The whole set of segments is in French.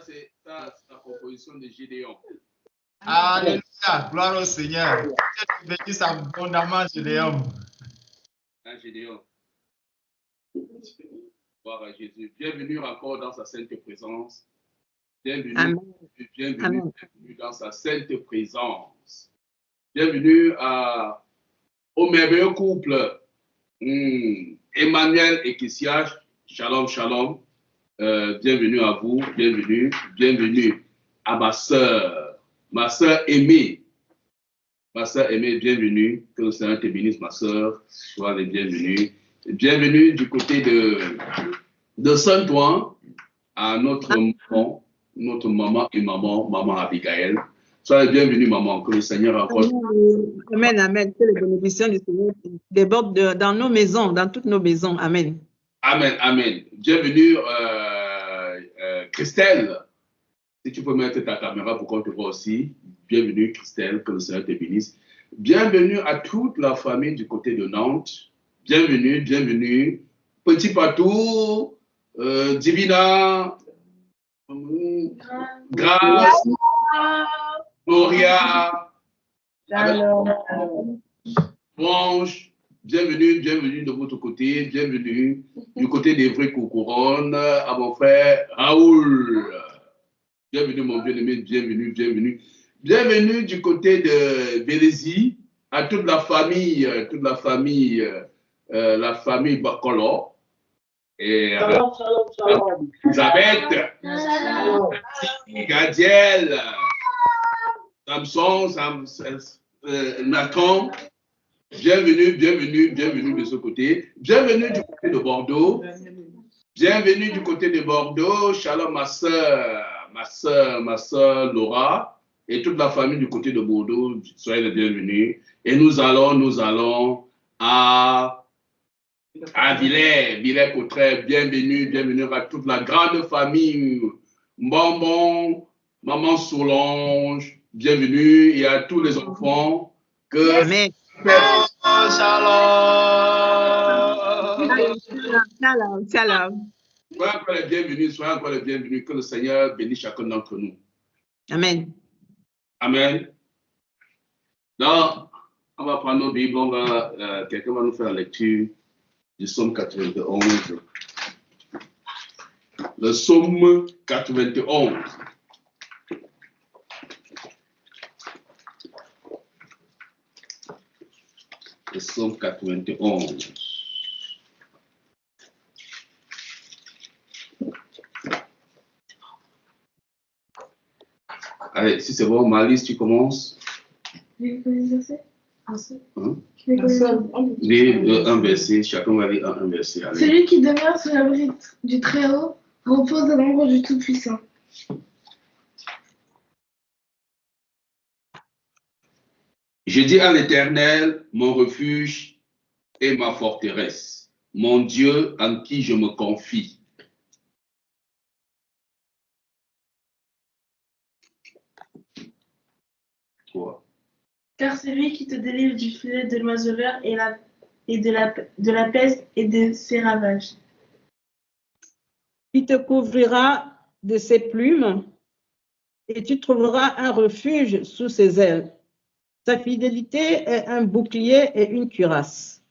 C'est la composition de Gédéon. Alléluia, gloire au Seigneur. Dieu bénisse abondamment Gédéon. Gédéon. Gloire à Jésus. Bienvenue encore dans sa sainte présence. Bienvenue, bienvenue dans sa sainte présence. Bienvenue au merveilleux couple Emmanuel et Kessia. Shalom, shalom. Bienvenue à vous, bienvenue à ma sœur aimée. Ma sœur aimée, bienvenue. Que le Seigneur te bénisse, ma sœur. Sois les bienvenus. Bienvenue du côté de Saint-Ouen à notre maman et maman Abigail. Sois les bienvenus, maman. Que le Seigneur accorde. Amen, amen. Que les bénédictions du Seigneur débordent dans nos maisons, dans toutes nos maisons. Amen. Amen, amen. Bienvenue, Christelle. Si tu peux mettre ta caméra pour qu'on te voit aussi. Bienvenue, Christelle, que le Seigneur te bénisse. Bienvenue à toute la famille du côté de Nantes. Bienvenue, bienvenue. Petit Patou, Divina, Grâce, Gloria, Blanche. Bienvenue, bienvenue de votre côté, bienvenue du côté des vrais couronnes à mon frère Raoul. Bienvenue mon bien-aimé, bienvenue, bienvenue. Bienvenue du côté de Bélésie, à toute la famille Bacolo. Et Elisabeth, Gadiel, Samson, Nathan. Bienvenue, bienvenue, bienvenue de ce côté. Bienvenue du côté de Bordeaux. Bienvenue du côté de Bordeaux. Shalom ma soeur Laura et toute la famille du côté de Bordeaux. Soyez les bienvenus. Et nous allons à Villers-Cotterêts. Bienvenue à toute la grande famille. Bonbon, maman Solange. Bienvenue et à tous les enfants que... Amen. Shalom. Soyez encore les bienvenus, que le Seigneur bénisse chacun d'entre nous. Amen. Amen. Donc, on va prendre nos Bibles, quelqu'un va nous faire la lecture du psaume 91. Le psaume 91. Le psaume 91. Allez, si c'est bon, Malice, tu commences. Les versets. Un verset, chacun va lire un verset. Allez. Celui qui demeure sous l'abri du Très-Haut repose à l'ombre du Tout-Puissant. Je dis à l'Éternel, mon refuge et ma forteresse, mon Dieu en qui je me confie. Toi. Car c'est lui qui te délivre du filet de l'oiseleur et de la peste et de ses ravages. Il te couvrira de ses plumes et tu trouveras un refuge sous ses ailes. Sa fidélité est un bouclier et une cuirasse.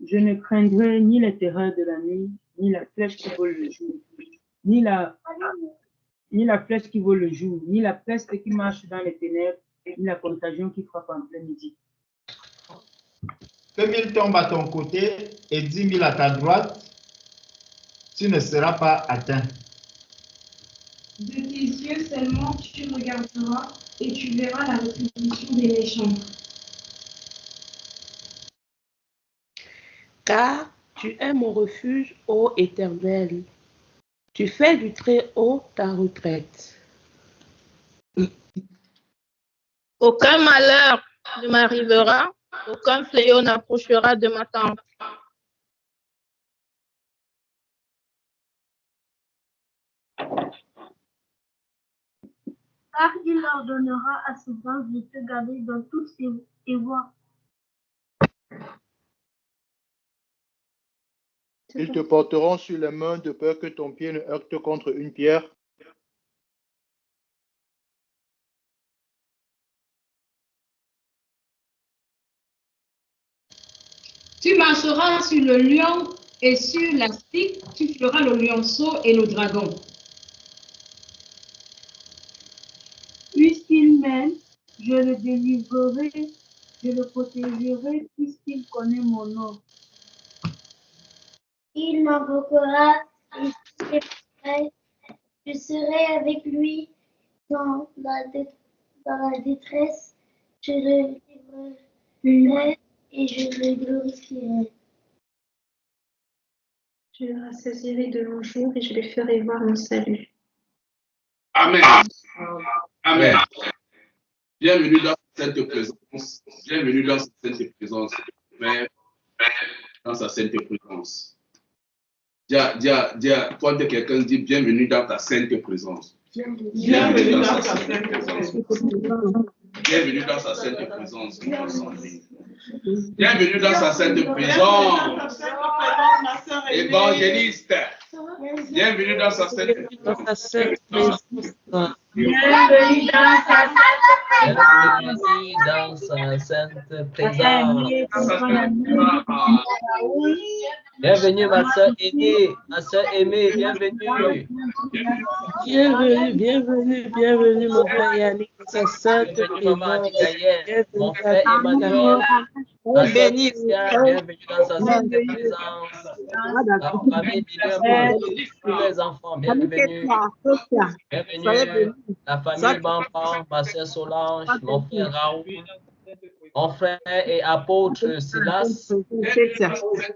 Je ne craindrai ni les terreurs de la nuit, ni la flèche qui vole le jour, ni la flèche qui vole le jour, ni la peste qui marche dans les ténèbres, ni la contagion qui frappe en plein midi. Que 1000 tombent à ton côté et 10 000 à ta droite, tu ne seras pas atteint. De tes yeux seulement tu regarderas et tu verras la rétribution des méchants. Car Tu es mon refuge, ô Éternel. Tu fais du Très-Haut ta retraite. Aucun malheur ne m'arrivera, aucun fléau n'approchera de ma tente. Car il ordonnera à ses anges de te garder dans toutes tes voies. Ils te porteront sur les mains de peur que ton pied ne heurte contre une pierre. Tu marcheras sur le lion et sur l'astic, tu feras le lionceau et le dragon. Puisqu'il m'aime, je le délivrerai, je le protégerai, puisqu'il connaît mon nom. Il m'invoquera et je serai avec lui dans la détresse. Je le livrerai et je le glorifierai. Je le rassasierai de longs jours et je lui ferai voir mon salut. Amen. Amen. Bienvenue dans cette présence. Bienvenue dans cette présence. Père, dans sa sainte présence. Quand quelqu'un dit bienvenue dans ta sainte présence. Bienvenue dans sa sainte présence. Bienvenue dans sa sainte présence. Bienvenue dans sa sainte présence. Évangéliste. Bienvenue dans sa sainte présence. Bienvenue dans sa sainte présence. Bienvenue ma soeur aimée, bienvenue. Bienvenue mon frère Yannick, sa sainte présence. Mon frère Emmanuel, bienvenue dans sa sainte présence. La famille Bidem, tous les enfants, bienvenue. Bienvenue, la famille Bamban, ma soeur Solange, mon frère Raoul, mon frère et apôtre Silas,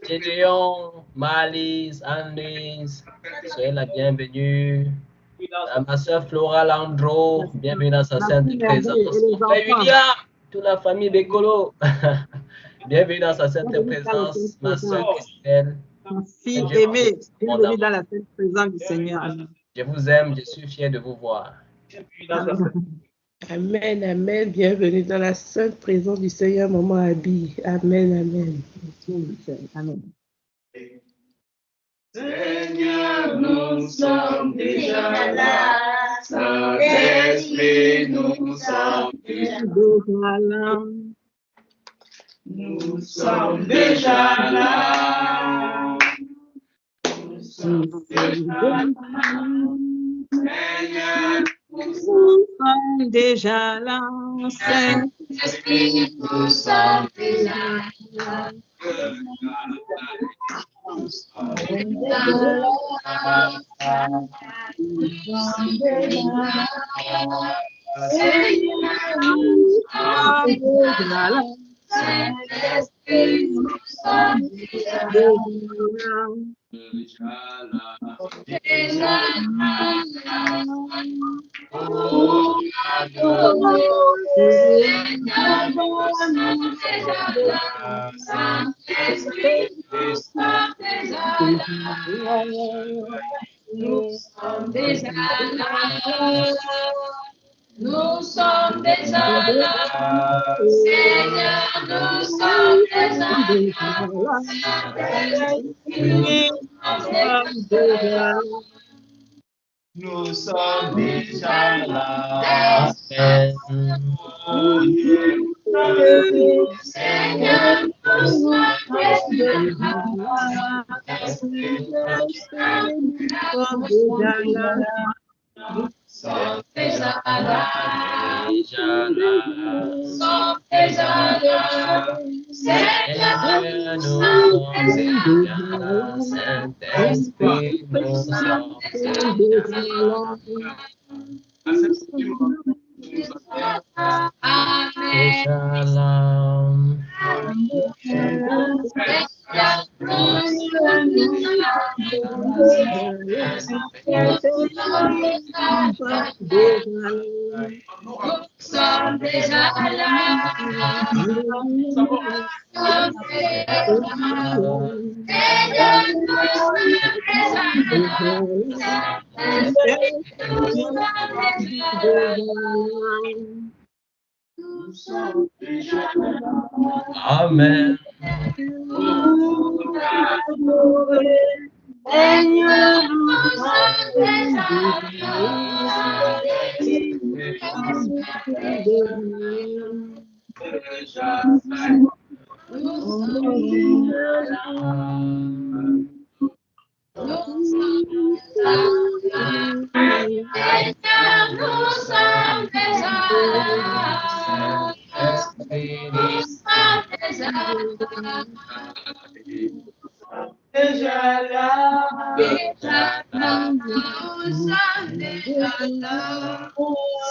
Gédéon, Malise, Annelise, soyez la bienvenue. Ma soeur Flora Landro, bienvenue dans sa sainte présence. Mon frère William, toute la famille Bekolo, bienvenue dans sa sainte présence. Ma soeur Christelle, ma fille aimée, bienvenue dans la sainte présence du Seigneur. Je vous aime, je suis fier de vous voir. Amen, amen. Bienvenue dans la sainte présence du Seigneur, maman Abby. Amen, amen. Amen. Seigneur, nous sommes déjà là. Saint-Esprit, nous sommes déjà là. Nous sommes déjà là. Nous sommes déjà là. Seigneur, nous sommes déjà là. Saint-Esprit, nous sommes déjà là. Nous sommes déjà là. Seigneur, nous sommes déjà là. Saint-Esprit, nous sommes déjà là. Nous sommes déjà là. Nous sommes déjà là. Seigneur, nous sommes déjà là. Nous sommes déjà là. Oh Dieu, Seigneur, nous sommes déjà là. Nous sommes déjà là. Nous sommes déjà là. Seigneur, nous sommes déjà là. Saint-Esprit, nous sommes déjà là. Amen. sommes déjà là. Amen. Déjà là, déjà là, nous sommes déjà là.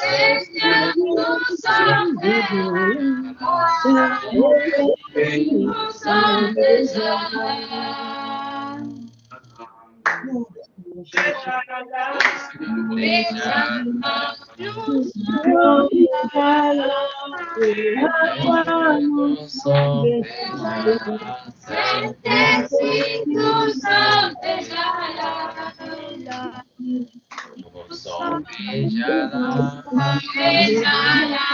Seigneur, nous sommes déjà là. Nous sommes déjà là. Déjà là, déjà là, nous sommes déjà là. Saint-Esprit, nous sommes déjà là. Nous sommes déjà là. Déjà là.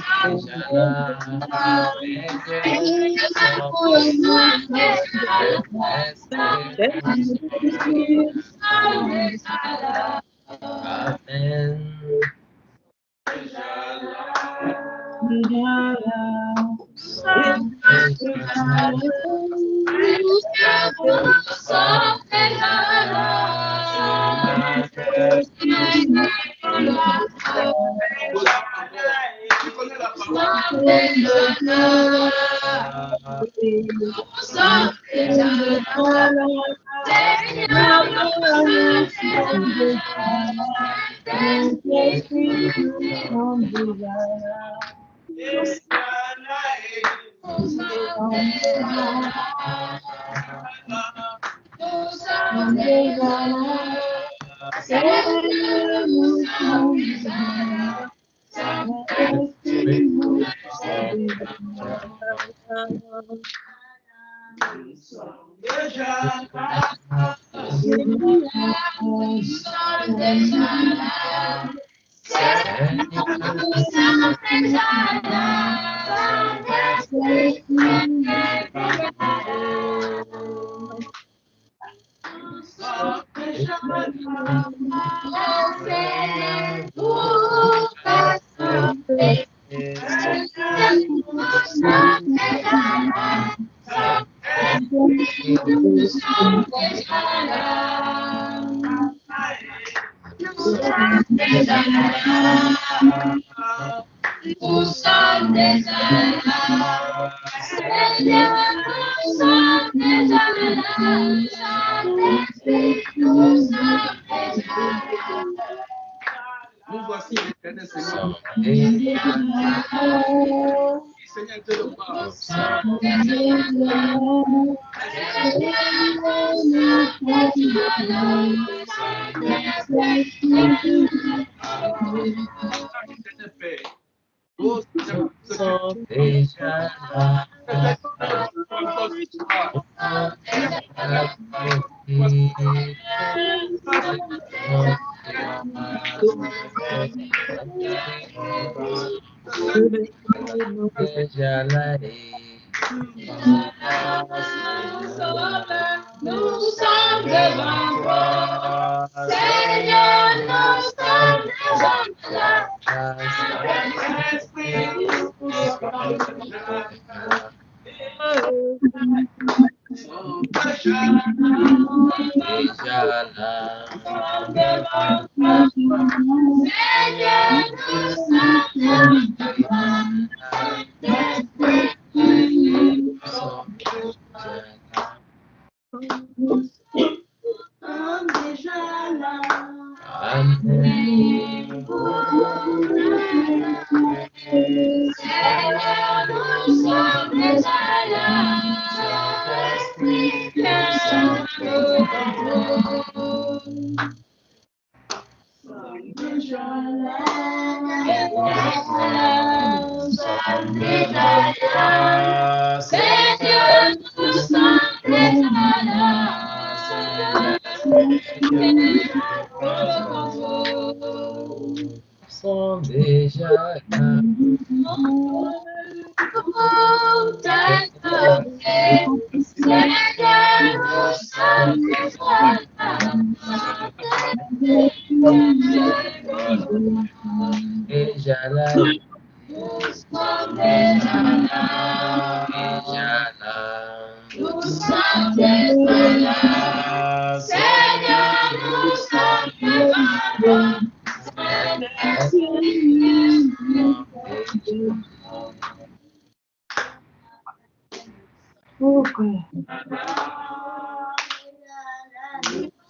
Déjà là. Amen. Nous sommes déjà là. Seigneur, nous sommes déjà là. Saint-Esprit, nous sommes déjà là. Nous voici l'éternel Seigneur. Seigneur Dieu de grâce. Nous sommes devant toi. Seigneur, nous sommes devant toi. sont déjà là. Déjà là. Nous sommes déjà là. Nous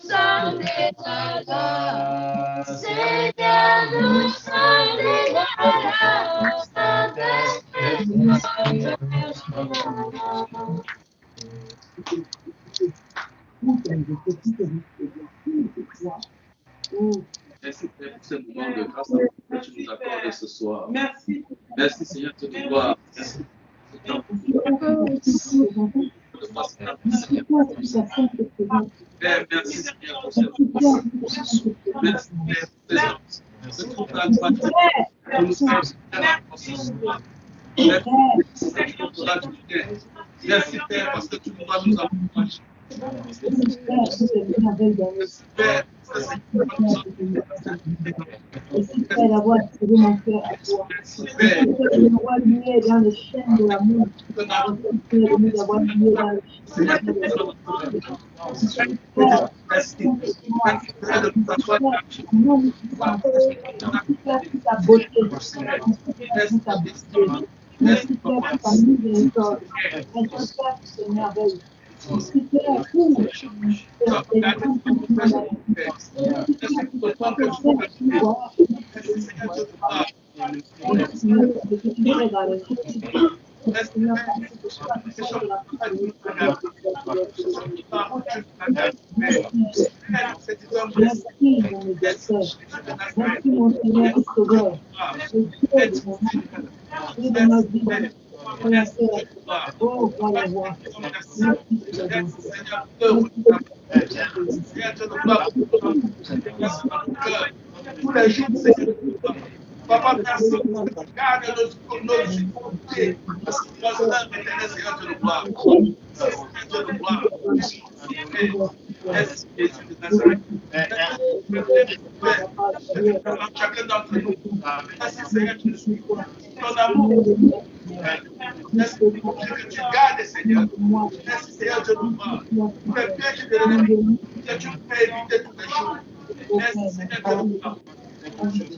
sommes déjà là. Seigneur, nous sommes déjà là. Nous sommes déjà là. Seigneur, nous sommes déjà là. Merci Père pour ce moment de grâce que tu nous accordes ce soir. Merci. Merci Seigneur de te voir. Merci. Père, merci Seigneur pour ce merci Père pour ce trouve la grâce que nous sommes ce soir. Merci Seigneur pour la journée. Merci Père parce que tu nous vas nous encourager. Merci Père. Merci Père d'avoir trouvé mon cœur à toi. Merci Père d'avoir lié dans le chaîne de l'amour. Merci Père d'avoir lié dans le chaîne de l'amour. Merci Père de nous avoir ta beauté. Merci ta beauté. Merci Père pour ta miséricorde. Merci Père pour tes merveilles. Merci Père pour merci mon Seigneur et Sauveur. Oh, voilà, voilà. Papa, merci. Garde nos yeux. Parce que notre Seigneur de gloire. Seigneur de gloire. Merci Jésus de Nazareth. Chacun d'entre nous. Merci Seigneur Jésus. Ton amour. Merci que tu gardes Seigneur. Merci Seigneur de gloire. Pour le piège de l'ennemi que tu peux éviter tous les jours. Merci Seigneur de gloire.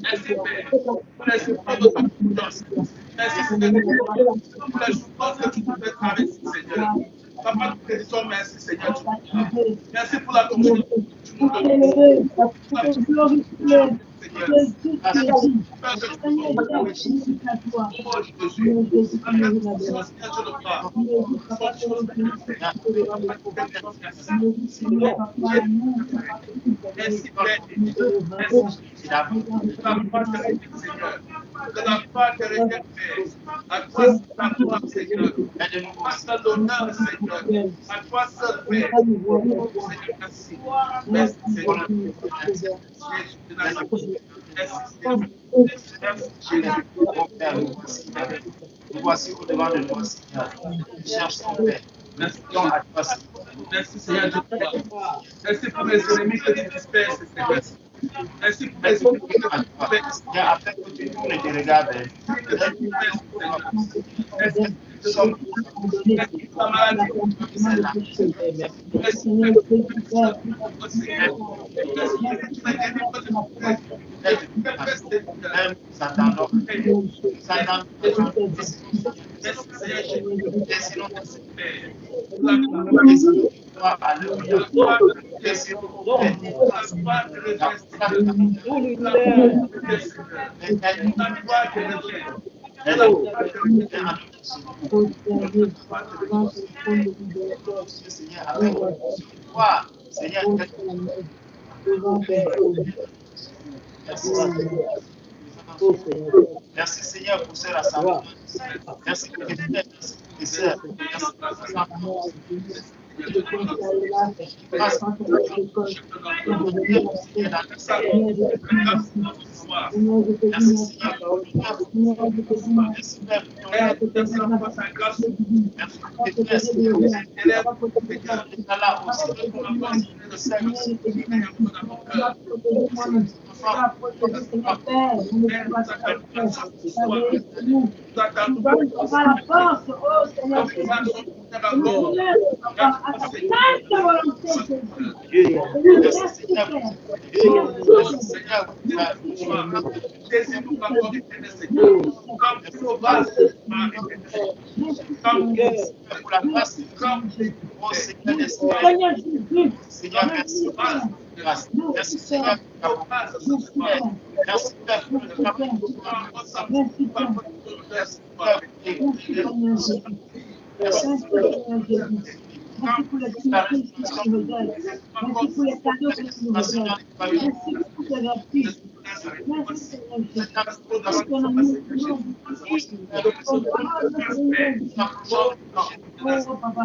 Merci Père pour l'esprit de ta confiance. Merci Seigneur pour la souffrance que tu nous fais traverser Seigneur. Papa, nous te disons merci Seigneur. Merci pour la confiance que tu nous donnes. Nous voici au-devant de toi, Seigneur. Cherche ton Père. Merci à toi, merci Seigneur Dieu. Merci pour mes ennemis que tu disperses, Seigneur. Merci pour mes ennemis que tu disperses. Après que tu nous ne te regardes. Merci pour la maladie. Merci Merci Seigneur pour ce rassemblement. Merci pour tes frères, merci pour tes sœurs. Merci pour les bénéfices que tu nous donnes. Merci pour les cadeaux que tu nous donnes. Merci pour tes vertus. Merci Seigneur Jésus. Pour ton amour. Oh Papa, oh Papa,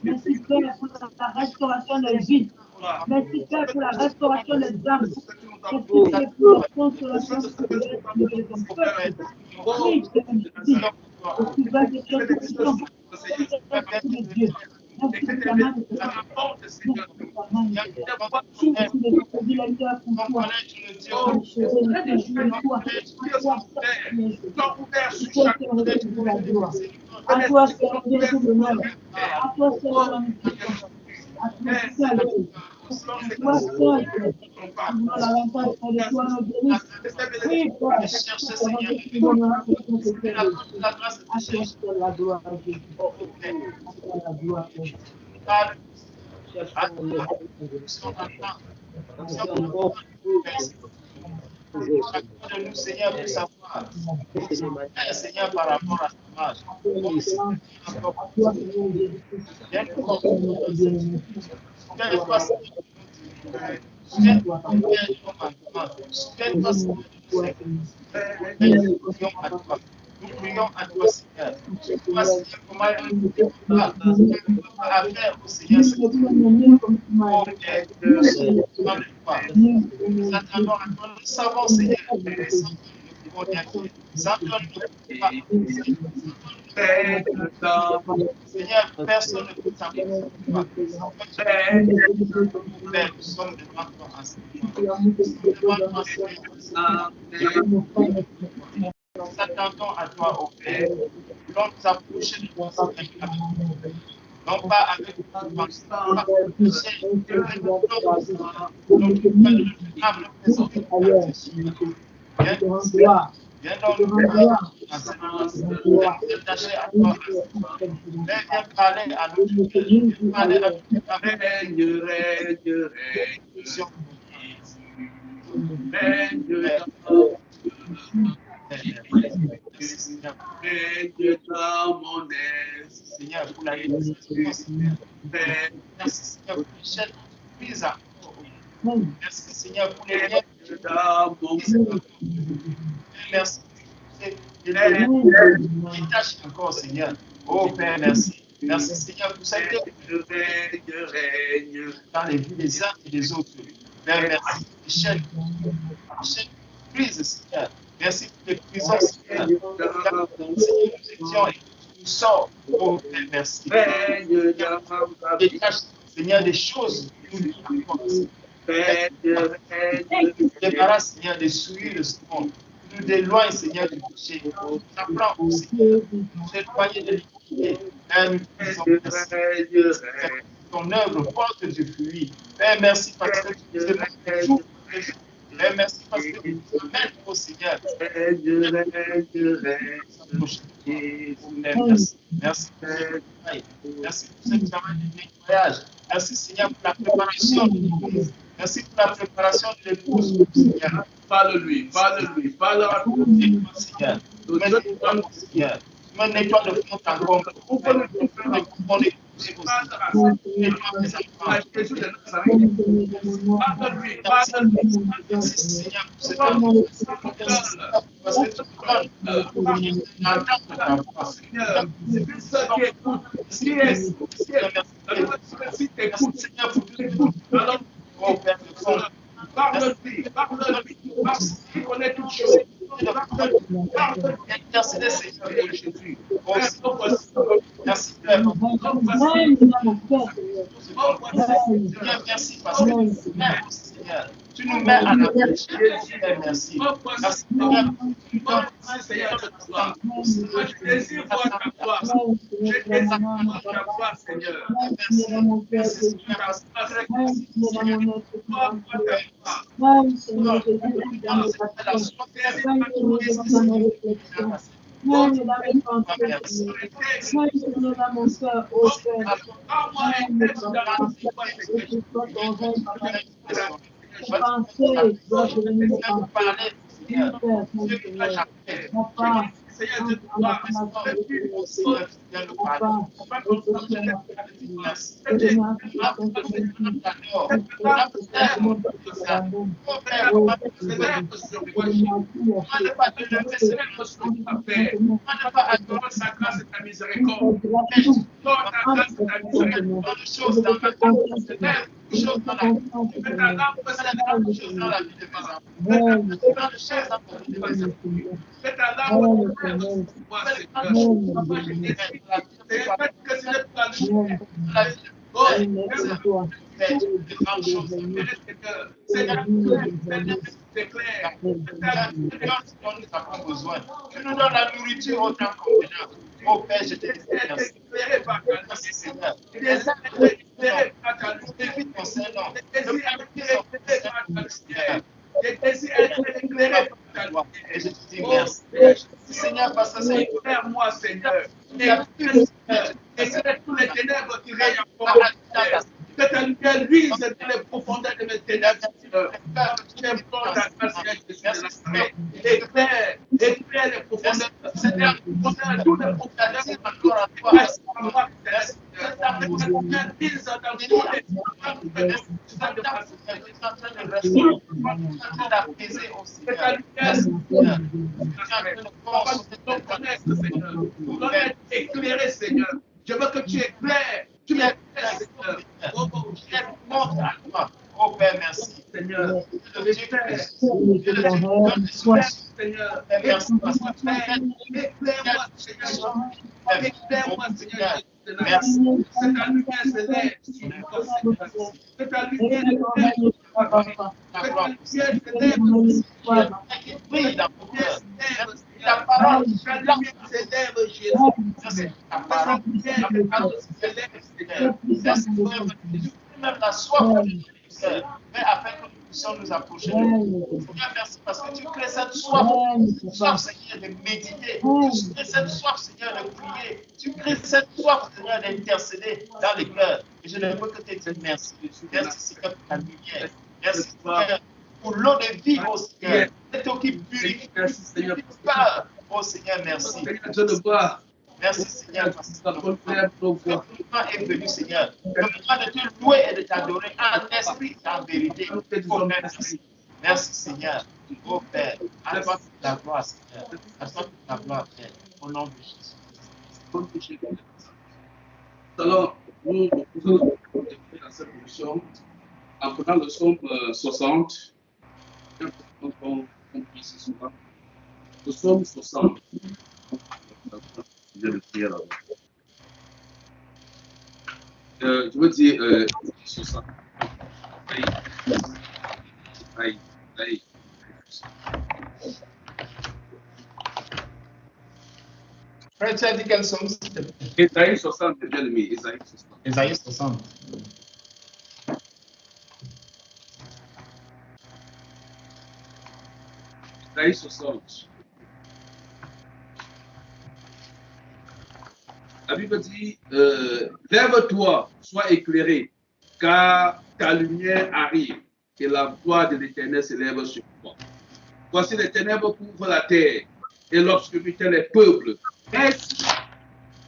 merci pour la restauration de vie. Merci Père pour la restauration des âmes. Merci pour la consolation de ton peuple. Oui, Seigneur, au plus bas de ton Dieu. Merci pour ta main de ta main. À toi, Seigneur, tout l'honneur. À toi, Seigneur, à toi seul. Toi seul. Nous l'avantage de toi, nos bénis. Oui, toi, à toi seul la gloire, Jésus. À toi la gloire, Jésus. De nous, Seigneur, pour savoir, Seigneur, par rapport à ce match. Nous prions à toi, Seigneur. Toi, Seigneur, comment à faire au Seigneur. Nous attendons à toi. Nous savons, Seigneur, Seigneur, personne ne peut t'amener. Nous sommes devant toi nous attendons à toi, ô Père. Nous nous approcher de toi, non pas avec nous viens donc nous attacher à toi. Viens parler à nous. Seigneur, pour la merci Seigneur pour l'échelle prise à merci Seigneur pour les liens. Merci. Tâche encore Seigneur. Oh Père, merci. Merci Seigneur pour cette dans les vies des uns et des autres. Père, merci. Échelle prise Seigneur. Merci pour les prisons Seigneur. Nous sommes, oh Père, merci. Détache, Seigneur, des choses que nous débarrasse, Seigneur, des souillures de ce monde. Nous déloigne, Seigneur, du péché. Nous apprends au Seigneur, nous éloigner de l'iniquité. Père, nous disons merci. Ton œuvre porte du fruit. Père, merci parce que tu nous aimes toujours. Père, merci parce que tu nous amènes au Seigneur. Merci. Merci. Merci pour ce travail de nettoyage. Merci Seigneur pour la préparation de l'épouse. Merci pour la préparation de l'épouse, Seigneur. Parle-lui, parle-lui, parle-lui. Seigneur. Tu me nettoies de fond en comble. Ouvre le feu de mon épouse. Jésus de Nazareth. Pardonne-lui, pardonne-lui. Merci Seigneur pour ce temps. Seigneur, c'est ceux qui écoutent. Si t'écoutes, Seigneur, pour que tu écoutes. Alors, pardonne-lui, pardonne-lui. Il connaît toutes choses. Intercédez Seigneur pour Jésus. Merci Père. Merci parce que Seigneur, tu nous mets à la tête. Merci. Merci Seigneur, je désire voir ta gloire. Je désire voir ta gloire, Seigneur. Merci. Seigneur, de toi, c'est clair. Nous avons besoin. Tu nous donnes la nourriture au temps convenable. Oh Père, je te remercie. Merci Seigneur. Évite ton Seigneur. Et je te dis merci. Seigneur, parce que c'est Éclaire-moi, Seigneur. Éclaire tous les ténèbres qui règnent encore. Que ta lumière luise dans les profondeurs de mes ténèbres, Seigneur. J'implore ta grâce, Seigneur Jésus de Nazareth. Éclaire les profondeurs, Seigneur. Toutes les profondeurs de ma gloire à toi. Éclairé, Seigneur. Je veux que tu éclaires. Tu m'éclaires, Seigneur. Oh Père, merci. Seigneur. Seigneur. Merci parce que tu éclaire-moi, Seigneur. Éclaire-moi, Seigneur. Merci. C'est ta lumière s'élève sur moi, Seigneur. C'est ta lumière s'élève. La parole s'élève, Jésus. La parole s'élève, Seigneur. Même la soif, mais afin que nous puissions nous approcher de Dieu. Seigneur, merci parce que tu crées cette soif, Seigneur, de méditer. Tu crées cette soif, Seigneur, de prier. Tu crées cette soif, Seigneur, d'intercéder dans les cœurs. Et je ne peux que te dire merci. Merci, Seigneur, pour ta lumière. Merci, Seigneur, pour l'eau de vie, oh Seigneur. C'est toi qui purifie. Merci, Seigneur. Oh Seigneur, merci. Merci Seigneur, parce que le moment est venu, Seigneur. Le moment de te louer et de t'adorer en esprit et en vérité. Oh, merci. Merci Seigneur. Oh Père, à toi toute la gloire, Seigneur. À toi toute la gloire, Père. Au nom de Jésus. Alors, nous allons dans cette position en prenant le psaume 60. On puisse souvent. Le psaume 60. Je veux dire, 60. Aïe. Frère, tu as dit quel psaume? Isaïe 60, bien aimé. Isaïe 60. Isaïe 60. Isaïe 60. La Bible dit, lève-toi, sois éclairé, car ta lumière arrive et la gloire de l'Éternel s'élève sur toi. Voici les ténèbres couvrent la terre et l'obscurité les peuples. Ainsi,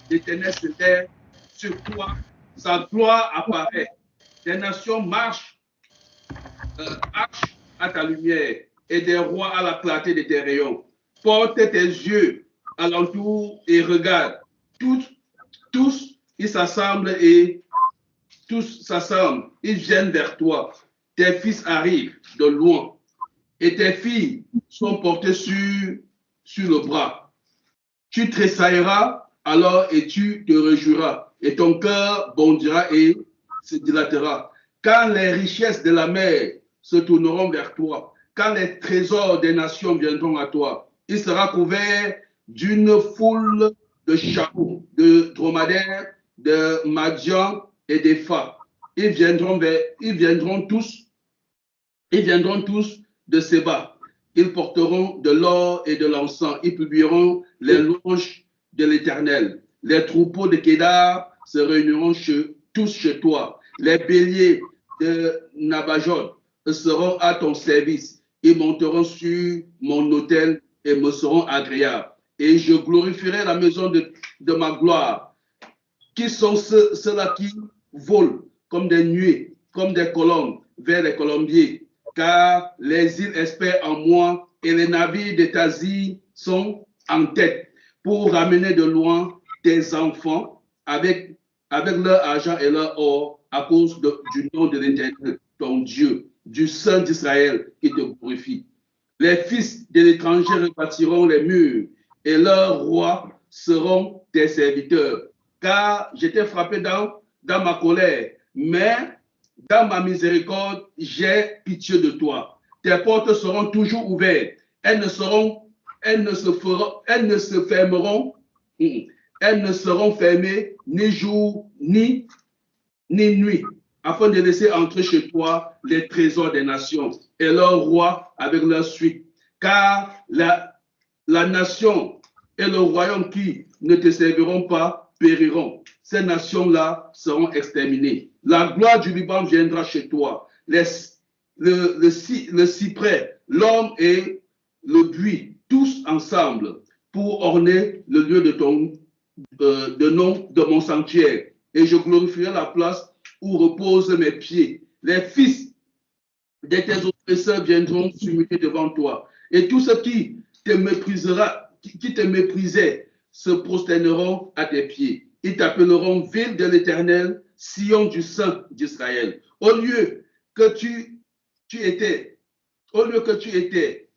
l'Éternel s'élève sur toi sa gloire apparaît. Des nations marchent à ta lumière et des rois à la clarté de tes rayons. Porte tes yeux alentour et regarde. Tous, ils s'assemblent ils viennent vers toi. Tes fils arrivent de loin et tes filles sont portées sur le bras. Tu tressailleras alors et tu te réjouiras et ton cœur bondira et se dilatera. Quand les richesses de la mer se tourneront vers toi, quand les trésors des nations viendront à toi, il sera couvert d'une foule de chameaux, de dromadaires, de madians et d'épha. Ils viendront tous de Séba. Ils porteront de l'or et de l'encens. Ils publieront les louanges de l'Éternel. Les troupeaux de Kédar se réuniront tous chez toi. Les béliers de Nabajot seront à ton service. Ils monteront sur mon autel et me seront agréables. Et je glorifierai la maison de ma gloire. Qui sont ceux-là qui volent comme des nuées, comme des colombes vers les colombiers? Car les îles espèrent en moi et les navires d'Étasie sont en tête pour ramener de loin tes enfants avec leur argent et leur or à cause du nom de l'Éternel, ton Dieu, du Saint d'Israël qui te glorifie. Les fils de l'étranger rebâtiront les murs et leurs rois seront tes serviteurs. Car j'étais frappé dans ma colère, mais dans ma miséricorde, j'ai pitié de toi. Tes portes seront toujours ouvertes. Elles ne seront fermées ni jour ni nuit, afin de laisser entrer chez toi les trésors des nations et leurs rois avec leur suite. Car la nation et le royaume qui ne te serviront pas périront. Ces nations-là seront exterminées. La gloire du Liban viendra chez toi. Le cyprès, l'homme et le buis, tous ensemble, pour orner le lieu de mon sanctuaire. Et je glorifierai la place où reposent mes pieds. Les fils de tes oppresseurs viendront s'humilier devant toi. Et tous ceux qui te méprisaient se prosterneront à tes pieds. Ils t'appelleront ville de l'Éternel, Sion du Saint d'Israël. Au lieu que tu étais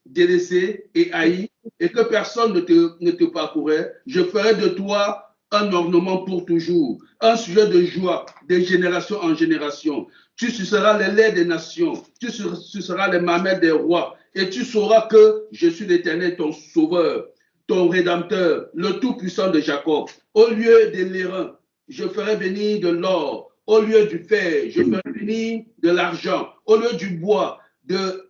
délaissé et haï, et que personne ne te parcourait, je ferai de toi un ornement pour toujours, un sujet de joie de génération en génération. Tu suceras les laits des nations, tu suceras les mamelles des rois, et tu sauras que je suis l'Éternel, ton sauveur, ton rédempteur, le Tout-Puissant de Jacob. Au lieu de l'airain, je ferai venir de l'or. Au lieu du fer, je ferai venir de l'argent. Au lieu du bois, de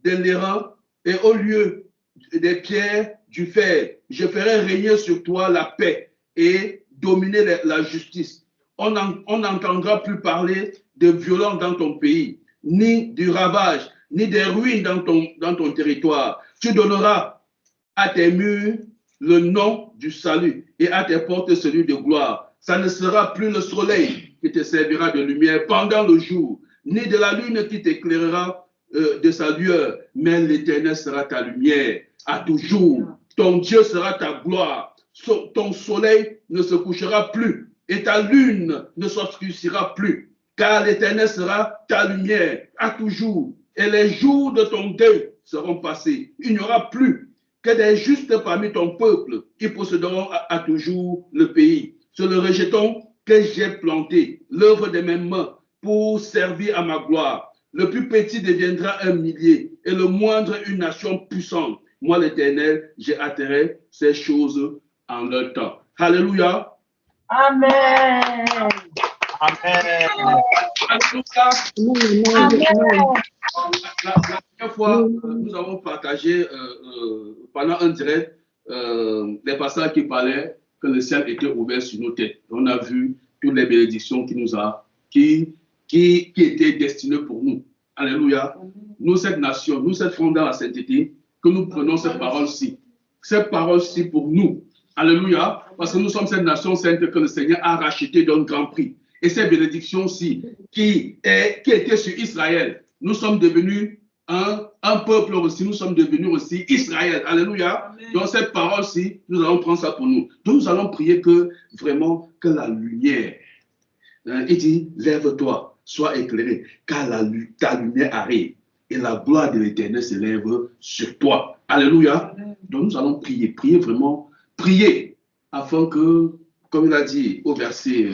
l'airain, et au lieu des pierres, du fer, je ferai régner sur toi la paix et dominer la justice. On n'entendra plus parler de violence dans ton pays, ni du ravage, ni des ruines dans ton territoire. Tu donneras à tes murs le nom du salut et à tes portes celui de gloire. Ça ne sera plus le soleil qui te servira de lumière pendant le jour, ni de la lune qui t'éclairera de sa lueur, mais l'Éternel sera ta lumière à toujours. Ton Dieu sera ta gloire. Ton soleil ne se couchera plus et ta lune ne s'obscurcira plus, car l'Éternel sera ta lumière à toujours. Et les jours de ton deuil seront passés. Il n'y aura plus que des justes parmi ton peuple qui posséderont à toujours le pays. C'est le rejeton que j'ai planté, l'œuvre de mes mains, pour servir à ma gloire. Le plus petit deviendra un millier et le moindre une nation puissante. Moi, l'Éternel, j'ai atterré ces choses en leur temps. Alléluia. Amen. Amen. Alléluia. La dernière fois, nous avons partagé pendant un direct des passages qui parlaient que le ciel était ouvert sur nos têtes. On a vu toutes les bénédictions qui étaient destinées pour nous. Alléluia. Nous, cette nation, nous, cette fondée dans la sainteté, que nous prenons cette parole-ci. Cette parole-ci pour nous. Alléluia. Parce que nous sommes cette nation sainte que le Seigneur a rachetée d'un grand prix. Et ces bénédictions-ci qui étaient sur Israël, nous sommes devenus un peuple aussi, nous sommes devenus aussi Israël. Alléluia. Amen. Donc cette parole-ci, nous allons prendre ça pour nous. Donc nous allons prier que vraiment que la lumière, il dit, lève-toi, sois éclairé, car ta lumière arrive et la gloire de l'Éternel se lève sur toi. Alléluia. Amen. Donc nous allons prier vraiment, prier afin que, comme il a dit au verset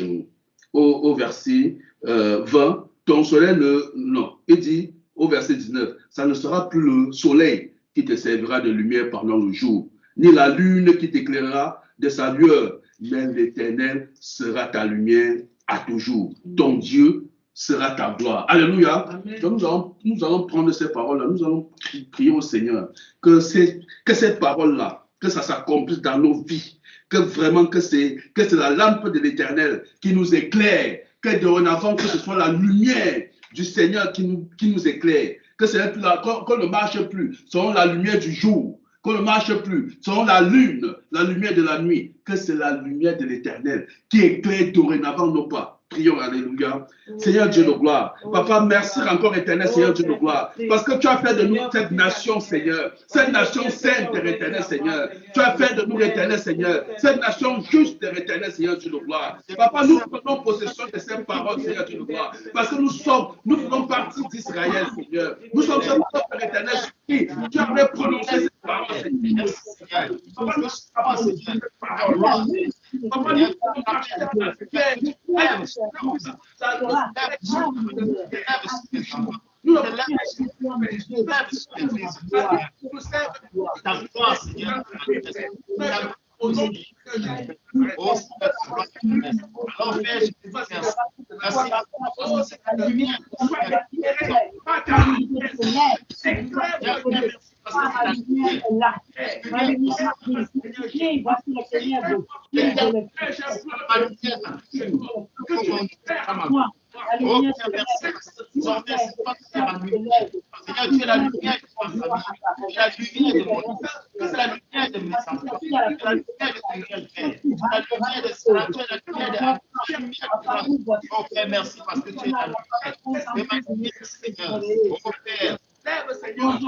20, ton soleil il dit au verset 19, ça ne sera plus le soleil qui te servira de lumière pendant le jour, ni la lune qui t'éclairera de sa lueur, mais l'Éternel sera ta lumière à toujours. Ton Dieu sera ta gloire. Alléluia. Amen. Donc nous allons prendre ces paroles-là, nous allons prier au Seigneur que ces paroles-là, que ça s'accomplisse dans nos vies, que vraiment que c'est la lampe de l'Éternel qui nous éclaire, que dorénavant que ce soit la lumière du Seigneur qui nous éclaire, qu'on ne marche plus selon la lumière du jour, qu'on ne marche plus selon la lune, la lumière de la nuit, que c'est la lumière de l'Éternel qui éclaire dorénavant nos pas. Prions, alléluia. Seigneur Dieu de gloire. Papa, merci encore éternel, Seigneur Dieu de gloire. Parce que tu as fait de nous cette nation, Seigneur. Cette nation sainte, éternel, Seigneur. Tu as fait de nous l'éternel, Seigneur. Cette nation juste, éternel, Seigneur Dieu de gloire. Papa, nous prenons possession de ces paroles, Seigneur Dieu de gloire. Parce que nous faisons partie d'Israël, Seigneur. Nous sommes ce peuple éternel qui tu avais prononcé ces paroles, Seigneur. Papa, nous sommes cette parole. Papa, nous merci parce que tu es la lumière. Lève, Seigneur,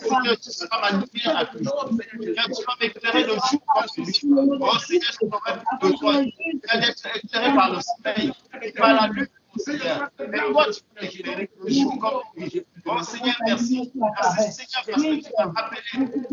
Seigneur, tu seras ma lumière à toujours. Seigneur, tu vas m'éclairer le jour comme celui. Oh Seigneur, je n'aurai plus besoin d'être éclairé par le soleil, par la lune. Seigneur, mais toi tu peux éclairer le jour comme lui. Oh Seigneur, merci. Merci Seigneur parce que tu m'as rappelé.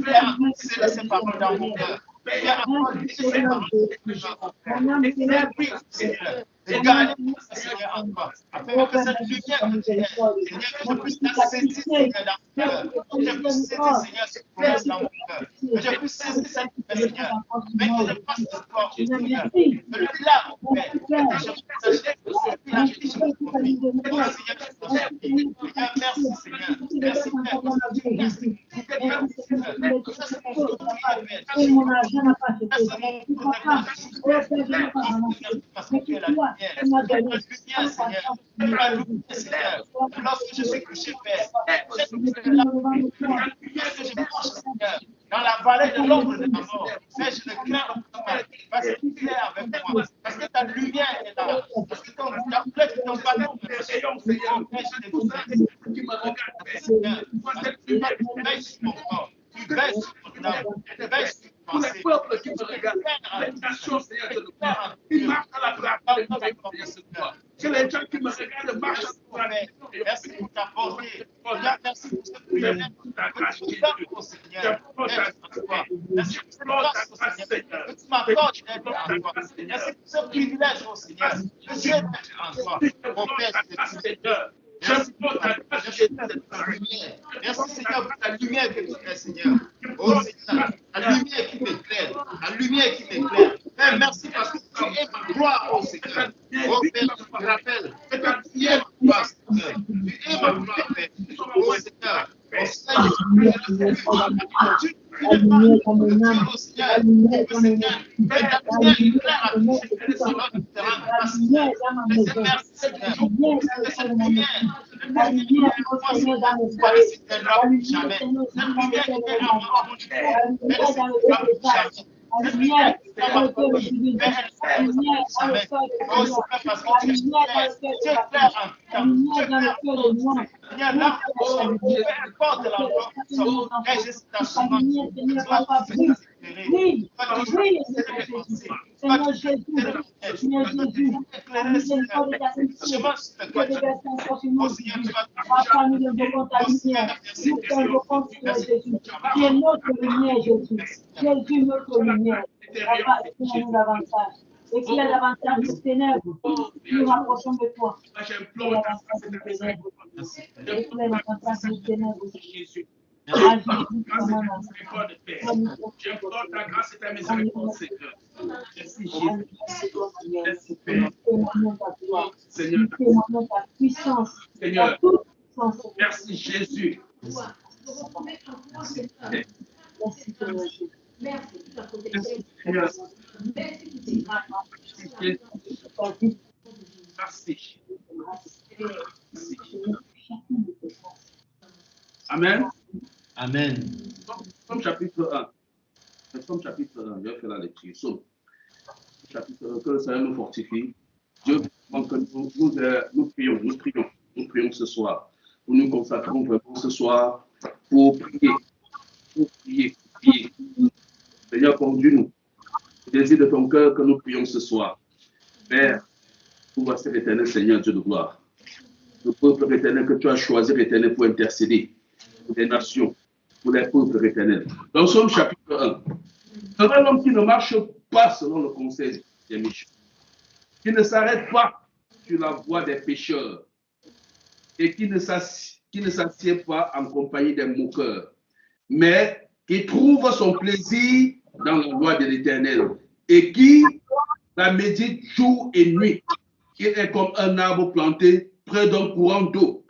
Père, c'est laissé parole dans mon cœur. Père, c'est ces paroles dans mon cœur. Éclaire, oui, Seigneur. Égale, Seigneur, en toi. Afin que cette lumière, Seigneur, que je puisse la saisir, Seigneur, dans mon cœur. Que je puisse saisir, Seigneur, cette promesse dans mon cœur. Que je puisse saisir cette promesse, Seigneur. Mais que je fasse ce sport, Seigneur. Celui-là, mon Père. Que je puisse acheter de celui-là, je dis, je vous prie. Et toi, Seigneur, je te prie. Merci, Seigneur. Merci, Père. Merci. Tout ça, c'est mon soutien, Père. C'est mon parce que tu es la lumière. Seigneur. Lorsque je suis couché, Père, je marche, Seigneur, dans la vallée de l'ombre de la mort. Mais je ne crains aucun mal, parce que tu es avec moi, parce que ta lumière est là, parce que ta flèche, ton bâton me empêche de tout ça qui me regarde, Seigneur. Tu veilles sur mon corps, tu veilles sur mon âme, tu veilles sur mon pensée. Pour les peuples qui me regardent, les nations, Seigneur, de le faire, ils marchent à la place de Seigneur. Que les gens qui me regardent marchent à la place. Merci pour ta bonté. Merci pour ce privilège. Merci pour ton Seigneur. Merci pour cette grâce, Seigneur. Que tu m'accordes d'être en toi. Merci pour ce privilège, mon Seigneur. Que Dieu est en toi. Mon Père, Seigneur. Merci pour ta lumière. Merci, Seigneur, pour ta lumière que tu fais, Seigneur. Oh, Seigneur, la lumière qui m'éclaire. La lumière qui m'éclaire. Père, merci parce que tu es ma gloire, oh Seigneur. Oh, Père, je me rappelle que tu es ma gloire, Seigneur. Tu es ma gloire, Père. Oh, Seigneur. Oh, Seigneur, tu es ma gloire. dans mon âme, la lumière dans mon esprit, la lumière dans mon esprit, la lumière dans ma maison, la lumière dans le sol de mon esprit, la lumière, oh Seigneur, dans mon foyer, la lumière, Seigneur, dans lequel est mon enfant, la lumière dans lequel je passe, la lumière dans lequel je suis, la lumière dans le cœur de Seigneur, la lumière dans le cœur de Papa, la lumière dans le cœur de moi. Là, peu importe la lumière, Seigneur, Papa, brille, brille, brille, Seigneur Jésus, Seigneur Jésus, la miséricorde de ta pitié, que déverse encore sur nous, Papa, nous invoquons ta lumière, nous t'invoquons, Seigneur Jésus, tu es notre lumière, Jésus, Jésus, notre lumière, Papa, éclaire-nous davantage. Éclaire davantage nos ténèbres, nous rapprochons de toi. Éclaire davantage nos ténèbres. Éclaire davantage nos ténèbres. J'implore ta grâce et ta miséricorde, Seigneur. Merci, Jésus. Seigneur. Témoignons ta puissance. Seigneur. Merci, Jésus. Merci, Seigneur Jésus. Merci pour ta protection. Merci pour tes grâces. Merci. Amen. Amen. Somme chapitre 1. Somme chapitre 1. Je vais faire la lecture. Somme chapitre 1. Que le Seigneur nous fortifie. Dieu demande que nous prions ce soir. Nous nous consacrons vraiment ce soir pour prier. Pour prier. Seigneur, conduis-nous. Le désir de ton cœur que nous prions ce soir. Père, nous voici l'éternel Seigneur, Dieu de gloire. Le peuple éternel que tu as choisi, éternel, pour intercéder pour les nations, pour les peuples éternels. Dans Somme chapitre 1, c'est un homme qui ne marche pas selon le conseil des méchants, qui ne s'arrête pas sur la voie des pécheurs et qui ne s'assied pas en compagnie des moqueurs, mais qui trouve son plaisir dans la loi de l'Éternel et qui la médite jour et nuit. Il est comme un arbre planté près d'un courant d'eau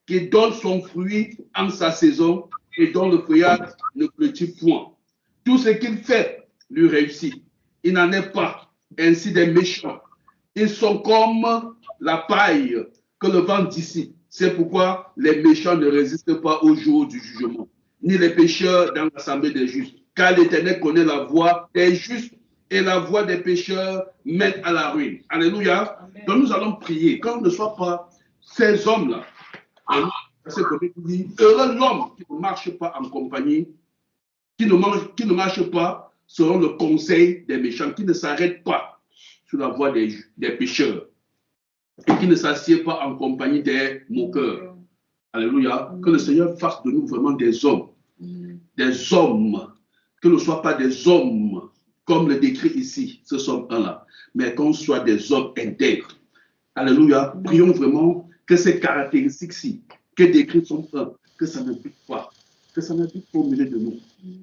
qui donne son fruit en sa saison et dont le feuillage ne flétrit point. Tout ce qu'il fait lui réussit. Il n'en est pas ainsi des méchants. Ils sont comme la paille que le vent dissipe. C'est pourquoi les méchants ne résistent pas au jour du jugement, ni les pécheurs dans l'assemblée des justes. Car l'Éternel connaît la voie des justes et la voie des pécheurs mène à la ruine. Alléluia. Amen. Donc nous allons prier. Quand on ne soit pas ces hommes-là, heureux l'homme qui ne marche pas en compagnie, qui ne marche pas selon le conseil des méchants, qui ne s'arrête pas sur la voie des pécheurs et qui ne s'assied pas en compagnie des moqueurs. Alléluia. Que le Seigneur fasse de nous vraiment des hommes. Des hommes. Que ne soient pas des hommes comme le décrit ici, ce Somme 1-là, mais qu'on soit des hommes intègres. Alléluia. Prions vraiment que ces caractéristiques-ci, que décrit Somme 1, que ça ne bute pas. Que ça ne bute pas au milieu de nous.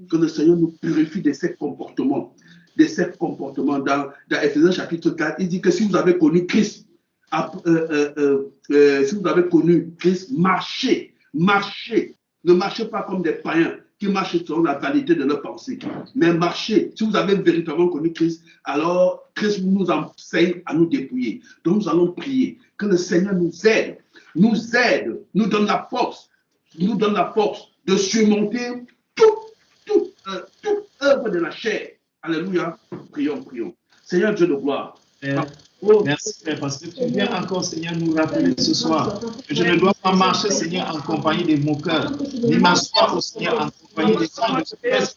Que le Seigneur nous purifie de ces comportements. De ces comportements. Dans Ephésiens chapitre 4, il dit que si vous avez connu Christ, si vous avez connu Christ, marchez. Ne marchez pas comme des païens qui marchent selon la vanité de leur pensée. Mais marchez. Si vous avez véritablement connu Christ, alors Christ nous enseigne à nous dépouiller. Donc nous allons prier. Que le Seigneur nous aide, nous donne la force de surmonter toute œuvre de la chair. Alléluia. Prions. Seigneur Dieu de gloire. Merci Père, parce que tu viens encore, Seigneur, nous rappeler ce soir que je ne dois pas marcher, Seigneur, en compagnie des moqueurs, ni m'asseoir au Seigneur en compagnie des gens de ce Père.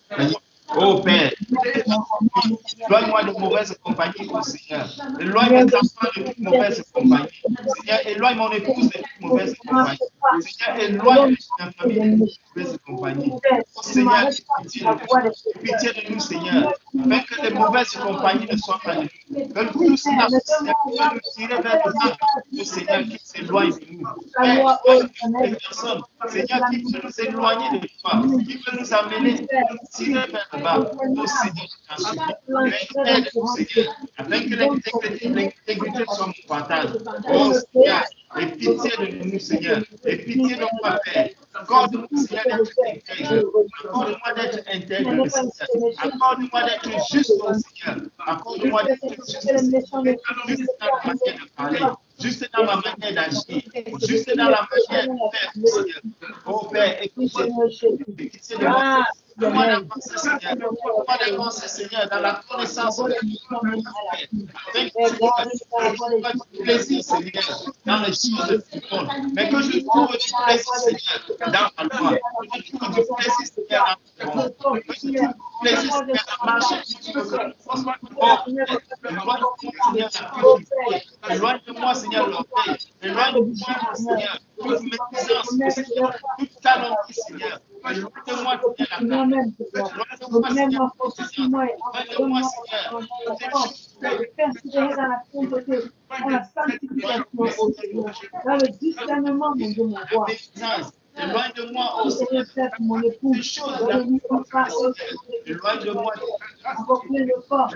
Oh Père, éloigne-moi de mauvaise compagnie, oh Seigneur. Éloigne mes enfants de toute mauvaise compagnie. Seigneur, éloigne mon épouse de toute mauvaise compagnie. Seigneur, éloigne ma famille de toute mauvaise compagnie. Oh Seigneur, pitié de nous, Seigneur, afin que les mauvaises compagnies ne soient pas de nous. Que nous tous, Seigneur, nous tirer vers le bas, oh Seigneur, qui s'éloigne de nous. Père, les personnes, Seigneur, qui veut nous éloigner de toi, qui veut nous amener, nous tirer vers le bas. Oh Seigneur, afin que l'intégrité soit mon partage. Oh Seigneur, Et pitié de nous, Seigneur. Et pitié de moi, Père. Accorde-moi, Seigneur, d'être intègre. Accorde-moi d'être intègre, Seigneur. Accorde-moi d'être juste, oh Seigneur. Accorde-moi d'être juste dans ma manière de parler, juste dans ma manière d'agir, juste dans la manière de faire, Seigneur. Oh Père, écoute-moi, pitié de moi. Donne-moi d'avancer, Seigneur. Donne-moi d'avancer, Seigneur, dans la connaissance de avec du plaisir, Seigneur, dans les choses du monde. Mais que je trouve du plaisir, Seigneur, dans ma loi. Que je trouve du plaisir, Seigneur, dans mon monde. Que je trouve du plaisir, Seigneur, dans marcher sur le monde. Éloigne-moi, Seigneur, l'orgueil. Éloigne-moi, Seigneur, toute médisance, Seigneur, toute calomnie, Seigneur. Éloigne-moi, Seigneur, persévérer dans la sainteté, dans la sanctification, dans le discernement, mon Dieu, mon roi. Éloigne-moi aussi. Mon époux, éloigne-moi accomplir le corps.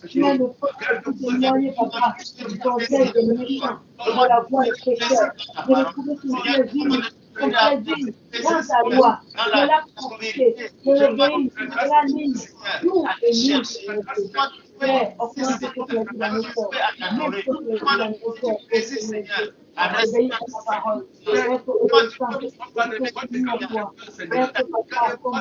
Tu es le peuple qui témoigne, papa, du conseil des méchants, de la voix des pécheurs. Je vais trouver ton plaisir. Ton plaisir dans ta loi, de la pureté, de l'obéissance, de la ligne, tout est mis. Père, augmente ton plaisir dans nos cœurs. Mets ton plaisir dans nos cœurs. Obéis à ta parole. Être obéissant. Continue en toi. Être papa, comme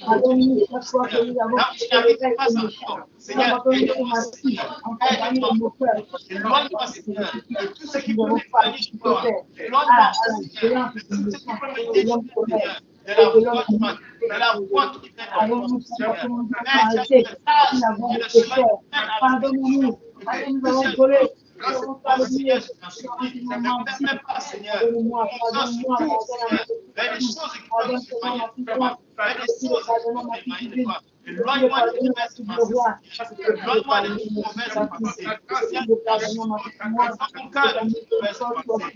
pardonne-nous chaque fois que nous avons fait le reste méchant. Seigneur, en compagnie de nos cœurs. Éloigne-moi, Seigneur, de tout ce qui peut nous m'éloigner du corps. Éloigne-moi, Seigneur, de tout ce qui peut me détruire, Seigneur, de la voix qui fait à nous, Seigneur. Pardonne-nous, nous avons volé. Ne me permets pas, Seigneur, mon cœur se vers des choses qui peuvent se vers des choses qui peuvent me éloigne-moi de toutes mauvaises pensées. Éloigne-moi de toutes mauvaises pensées. Dans mon cœur de toutes mauvaises pensées.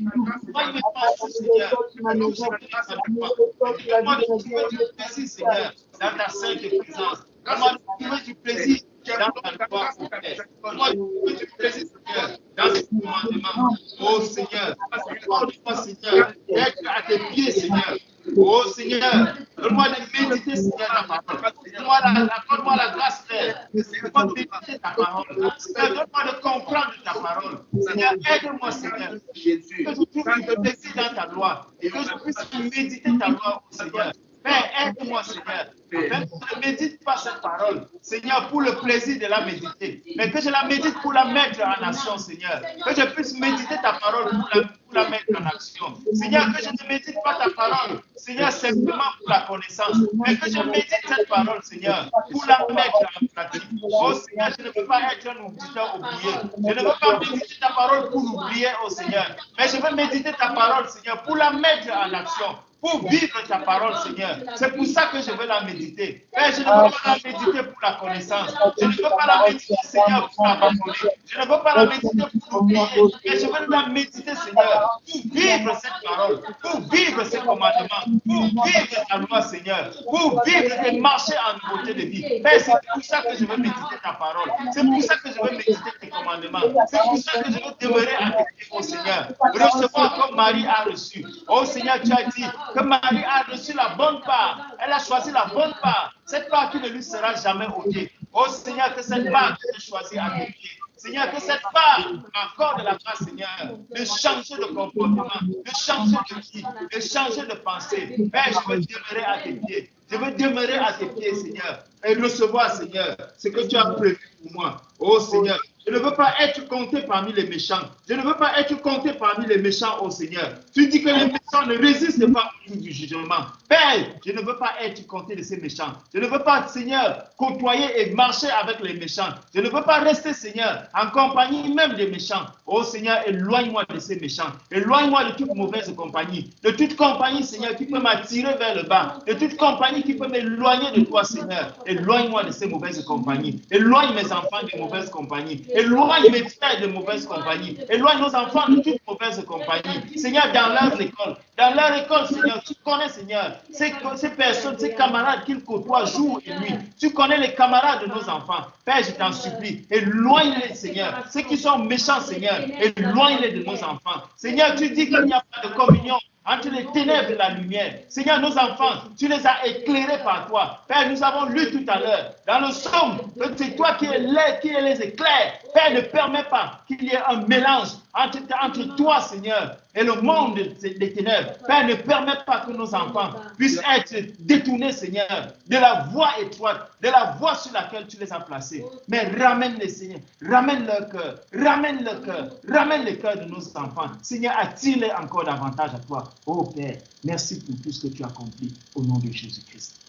Éloigne mes pensées, Seigneur. Éloigne-moi de trouver du plaisir, Seigneur, dans ta sainte présence. Éloigne-moi de trouver du plaisir dans ta loi, Père. Éloigne-moi de trouver du plaisir, Seigneur, dans tes commandements. Oh Seigneur, accorde-moi, Seigneur, d'être à tes pieds, Seigneur. Oh Seigneur, donne-moi de méditer, Seigneur, ta parole. Donne-moi la grâce, Père. Donne-moi de méditer ta parole. Seigneur, donne-moi de comprendre ta parole. Seigneur, aide-moi, Seigneur. Que je trouve du plaisir dans ta loi et que je puisse méditer ta loi, oh Seigneur. Père, aide-moi, Seigneur. Je ne médite pas cette parole, Seigneur, pour le plaisir de la méditer, mais que je la médite pour la mettre en action, Seigneur. Que je puisse méditer ta parole pour la mettre en action. Seigneur, que je ne médite pas ta parole, Seigneur, simplement pour la connaissance, mais que je médite cette parole, Seigneur, pour la mettre en pratique. Oh Seigneur, je ne veux pas être un auditeur oublié. Je ne veux pas méditer ta parole pour l'oublier, oh Seigneur, mais je veux méditer ta parole, Seigneur, pour la mettre en action. Pour vivre ta parole, Seigneur. C'est pour ça que je veux la méditer. Père, je ne veux pas la méditer pour la connaissance. Je ne veux pas la méditer, Seigneur, pour la raconter. Je ne veux pas la méditer pour l'oublier. Mais je veux la méditer, Seigneur, pour vivre cette parole, pour vivre ces commandements, pour vivre ta loi, Seigneur, pour vivre et marcher en nouveauté de vie. Père, c'est pour ça que je veux méditer ta parole. C'est pour ça que je veux méditer tes commandements. C'est pour ça que je veux demeurer à tes pieds, oh Seigneur. Recevoir comme Marie a reçu. Oh Seigneur, tu as dit que Marie a reçu la bonne part. Elle a choisi la bonne part. Cette part qui ne lui sera jamais ôtée. Oh Seigneur, que cette part que tu choisis à tes pieds. Seigneur, que cette part encore de la grâce, Seigneur, de changer de comportement, de changer de vie, de changer de pensée. Père, je veux demeurer à tes pieds. Je veux demeurer à tes pieds, Seigneur, et recevoir, Seigneur, ce que tu as prévu pour moi. Oh Seigneur, je ne veux pas être compté parmi les méchants. Je ne veux pas être compté parmi les méchants, oh Seigneur. Tu dis que les méchants ne résistent pas au jour du jugement. Père, je ne veux pas être compté de ces méchants. Je ne veux pas, Seigneur, côtoyer et marcher avec les méchants. Je ne veux pas rester, Seigneur, en compagnie même des méchants. Oh Seigneur, éloigne-moi de ces méchants. Éloigne-moi de toute mauvaise compagnie. De toute compagnie, Seigneur, qui peut m'attirer vers le bas. De toute compagnie qui peut m'éloigner de toi, Seigneur. Éloigne-moi de ces mauvaises compagnies. Éloigne mes enfants des mauvaises compagnies. Éloigne mes frères de mauvaise compagnie. Éloigne nos enfants de toute mauvaise compagnie. Seigneur, dans leur école, Seigneur, tu connais, Seigneur, ces personnes, ces camarades qu'ils côtoient jour et nuit. Tu connais les camarades de nos enfants. Père, je t'en supplie, éloigne-les, Seigneur. Ceux qui sont méchants, Seigneur, éloigne-les de nos enfants. Seigneur, tu dis qu'il n'y a pas de communion entre les ténèbres et la lumière. Seigneur, nos enfants, tu les as éclairés par toi. Père, nous avons lu tout à l'heure dans le psaume que c'est toi qui les éclaires. Père, ne permets pas qu'il y ait un mélange entre toi, Seigneur, et le monde des ténèbres. Père, ne permets pas que nos enfants puissent être détournés, Seigneur, de la voie étroite, de la voie sur laquelle tu les as placés. Mais ramène-les, Seigneur. Ramène leur cœur. Ramène le cœur. Ramène le cœur de nos enfants. Seigneur, attire-les encore davantage à toi. Oh Père, merci pour tout ce que tu as accompli au nom de Jésus-Christ.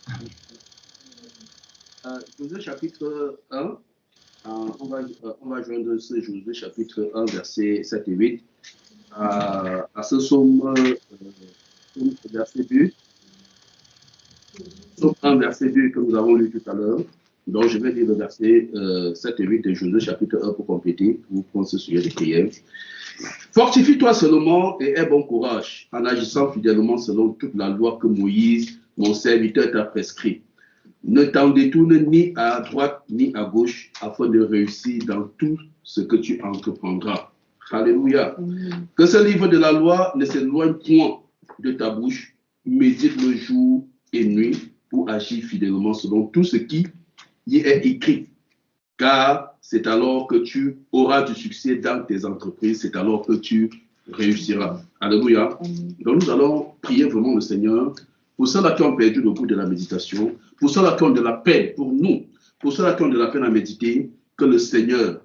Amen. Josué chapitre 1, on va joindre ce Josué chapitre 1, versets 7 et 8 à ce psaume verset 2. Psaume 1, verset 2 que nous avons lu tout à l'heure. Donc je vais lire le verset 7 et 8 de Josué chapitre 1 pour compléter, pour prendre ce sujet de prière. Fortifie-toi seulement et aie bon courage en agissant fidèlement selon toute la loi que Moïse, mon serviteur, t'a prescrit. Ne t'en détourne ni à droite ni à gauche afin de réussir dans tout ce que tu entreprendras. Alléluia. Que ce livre de la loi ne s'éloigne point de ta bouche, médite-le jour et nuit pour agir fidèlement selon tout ce qui y est écrit. Car c'est alors que tu auras du succès dans tes entreprises, c'est alors que tu réussiras. Alléluia. Donc nous allons prier vraiment le Seigneur pour ceux-là qui ont perdu le goût de la méditation, pour ceux-là qui ont de la peine, pour nous, pour ceux-là qui ont de la peine à méditer, que le Seigneur,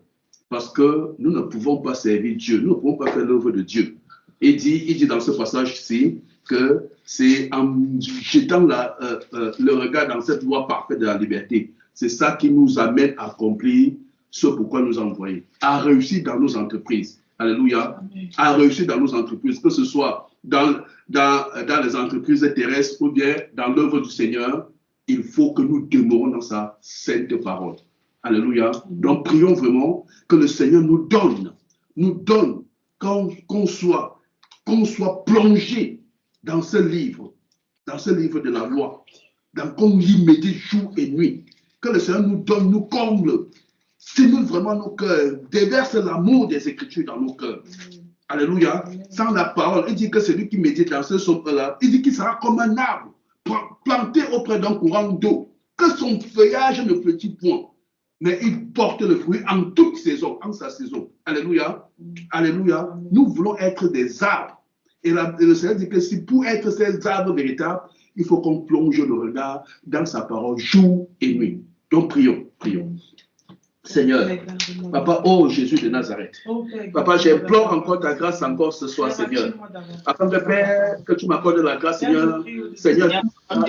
parce que nous ne pouvons pas servir Dieu, nous ne pouvons pas faire l'œuvre de Dieu. Il dit dans ce passage-ci que c'est en jetant le regard dans cette loi parfaite de la liberté, c'est ça qui nous amène à accomplir ce pourquoi nous envoyons, à réussir dans nos entreprises. Alléluia. À réussir dans nos entreprises, que ce soit dans les entreprises terrestres ou bien dans l'œuvre du Seigneur, il faut que nous demeurons dans sa sainte parole. Alléluia. Donc prions vraiment que le Seigneur nous donne qu'on soit plongé dans ce livre de la loi, qu'on y médite jour et nuit. Que le Seigneur nous donne, nous comble, stimule vraiment nos cœurs, déverse l'amour des Écritures dans nos cœurs. Alléluia. Sans la parole, il dit que celui qui médite dans ce psaume-là, il dit qu'il sera comme un arbre planté auprès d'un courant d'eau, que son feuillage ne flétrit point, mais il porte le fruit en toute saison, en sa saison. Alléluia. Alléluia. Nous voulons être des arbres. Et le Seigneur dit que si pour être ces arbres véritables, il faut qu'on plonge le regard dans sa parole jour et nuit. Donc prions. Seigneur, Papa, oh Jésus de Nazareth, Papa, j'implore encore ta grâce encore ce soir, Seigneur, afin de faire que tu m'accordes la grâce, Seigneur. Seigneur, dans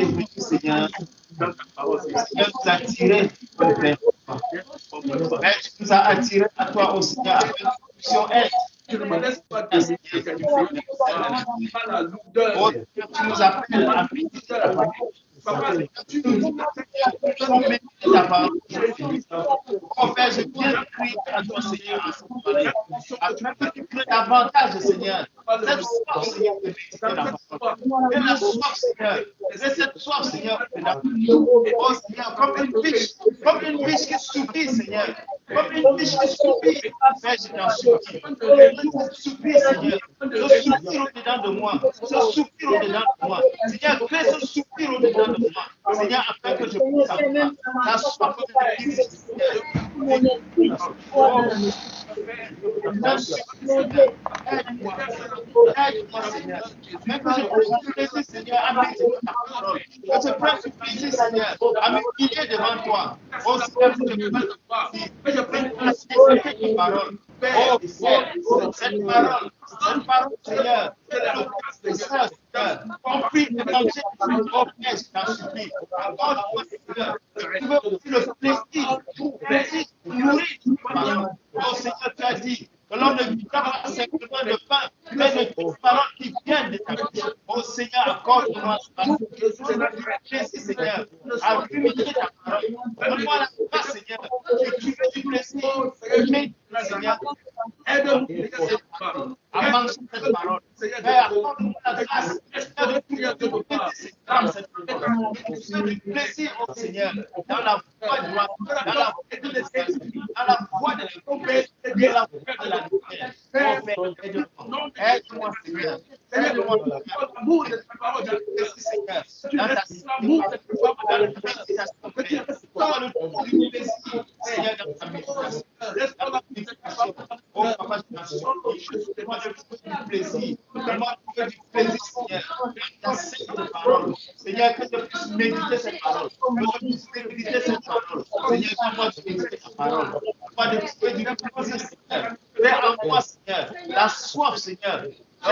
ta parole, Seigneur, tu as attiré, tu nous as attiré à toi, au Seigneur, afin que nous puissions être. Tu ne me laisses pas de tu nous appelles à méditer la parole. Papa, tu nous appelles ta parole. Oh Père, je viens crier à toi, Seigneur, afin que tu crées davantage, Seigneur. Cette soif, Seigneur, de méditer la parole. Et la soif, Seigneur. Et cette soif, Seigneur, de la parole. Oh Seigneur, comme une biche qui soupire, Seigneur. Comme une biche qui soupire. Père, je t'en supplie. Soupir, Seigneur, ce soupir au-dedans de moi, ce soupir au-dedans de moi, Seigneur, crée ce soupir au-dedans de moi, Seigneur, afin que je puisse avoir la soif de Christ, aide-moi, Seigneur, afin que je puisse plaisir, Seigneur, à méditer ta parole, que je puisse plaisir, Seigneur, à m'humilier devant toi, oh Seigneur, que je puisse accepter ta parole. Oh, cette parole, Seigneur, Seigneur, compris de manger, oh Père, je t'en supplie. Encore une fois, Seigneur, tu veux aussi le plaisir de nourrir ta parole. Oh Seigneur, tu as dit que l'on ne vivra pas simplement de pain, mais de toute parole qui vient de ta bouche. Oh Seigneur, accorde-moi ce plaisir, Seigneur, à humilier ta parole. Donne-moi la grâce, Seigneur, que tu veux du plaisir, Seigneur, dans la voie droite, dans la voie de l'esprit, dans la voie de la paix, dans la voie de la lumière. Oh Père, aide-moi, Seigneur. Aide-moi, l'amour de ta parole, Seigneur. Dans ta amour de ta parole, dans ta méditation, dans le tour du plaisir, Seigneur, dans ta méditation. Dans la méditation. Oh Papa, je demande du plaisir. Demande du plaisir, Seigneur. Dans cette parole. Seigneur, que je puisse méditer cette parole. Que je puisse méditer cette parole. Seigneur, que moi je médite cette parole. Pas de du plaisir, Seigneur. Fais en moi, Seigneur, la soif, Seigneur.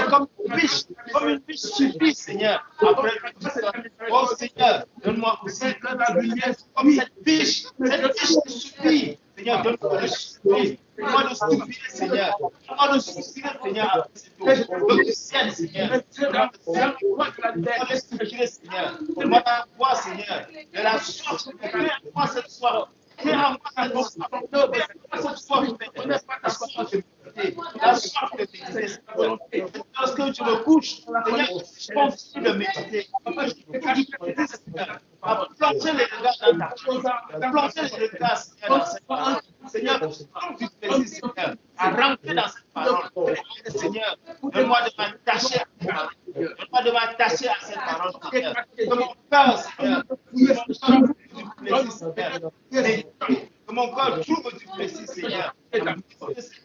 Comme une biche suffit, Seigneur. Après, oh Seigneur, donne-moi aussi comme cette biche qui suffit. Seigneur, donne-moi de suffire. Donne-moi de suffire, Seigneur. Donne-moi de suffire, Seigneur. Donne-moi de ciel, Seigneur. Donne-moi de suffire, Seigneur. Donne-moi la foi, Seigneur. De la soif, Seigneur. Crée-moi cette soif. Crée-moi cette soif. La soif de méditer. Lorsque tu me couches, Seigneur, je continue de méditer. À plonger les regards dans ta chose, à plonger les regards, Seigneur, dans cette parole. Seigneur, prends du plaisir, Seigneur, à rentrer dans cette parole. Seigneur, donne-moi de m'attacher à cette parole. Donne-moi de m'attacher à cette parole, Seigneur. Que mon cœur, Seigneur, trouve du plaisir, Seigneur. Que mon cœur trouve du plaisir, Seigneur. Cette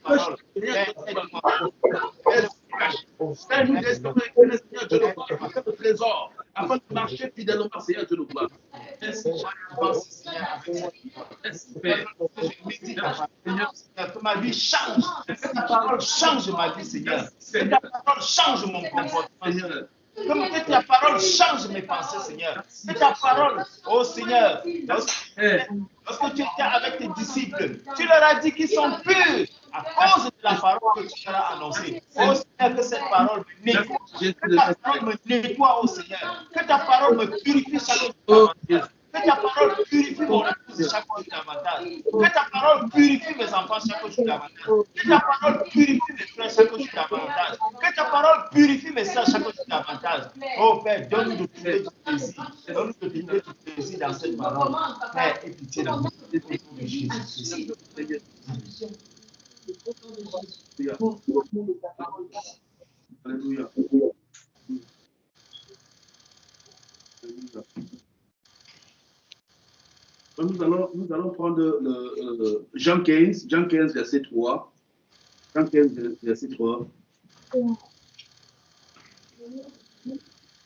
parole. Fais-nous d'espérer que le Seigneur Dieu nous parle, le trésor, afin de marcher fidèlement, Seigneur Dieu nous parle. Merci, Seigneur. Que ma vie change. Que ta parole change ma vie, Seigneur. Que ta parole change mon comportement, Seigneur. Que ta parole change mes pensées, Seigneur. Que ta parole, oh Seigneur, lorsque tu étais avec tes disciples, tu leur as dit qu'ils sont purs à cause de la parole que tu leur as annoncée. Oh Seigneur, que cette parole me nettoie. Que ta parole me nettoie, oh Seigneur. Que ta parole me purifie chaque jour davantage. Que ta parole purifie mon épouse chaque jour davantage. Que ta parole purifie mes enfants chaque jour davantage. Que ta parole purifie mes frères chaque jour davantage. Que ta parole purifie mes soeurs chaque jour davantage. Oh Père, donne-nous de trouver du plaisir. Donne-nous de trouver du plaisir dans cette parole. Père, aie pitié dans notre vie de Jésus. Alléluia. Nous allons prendre le Jean 15, verset 3. Jean 15, verset 3.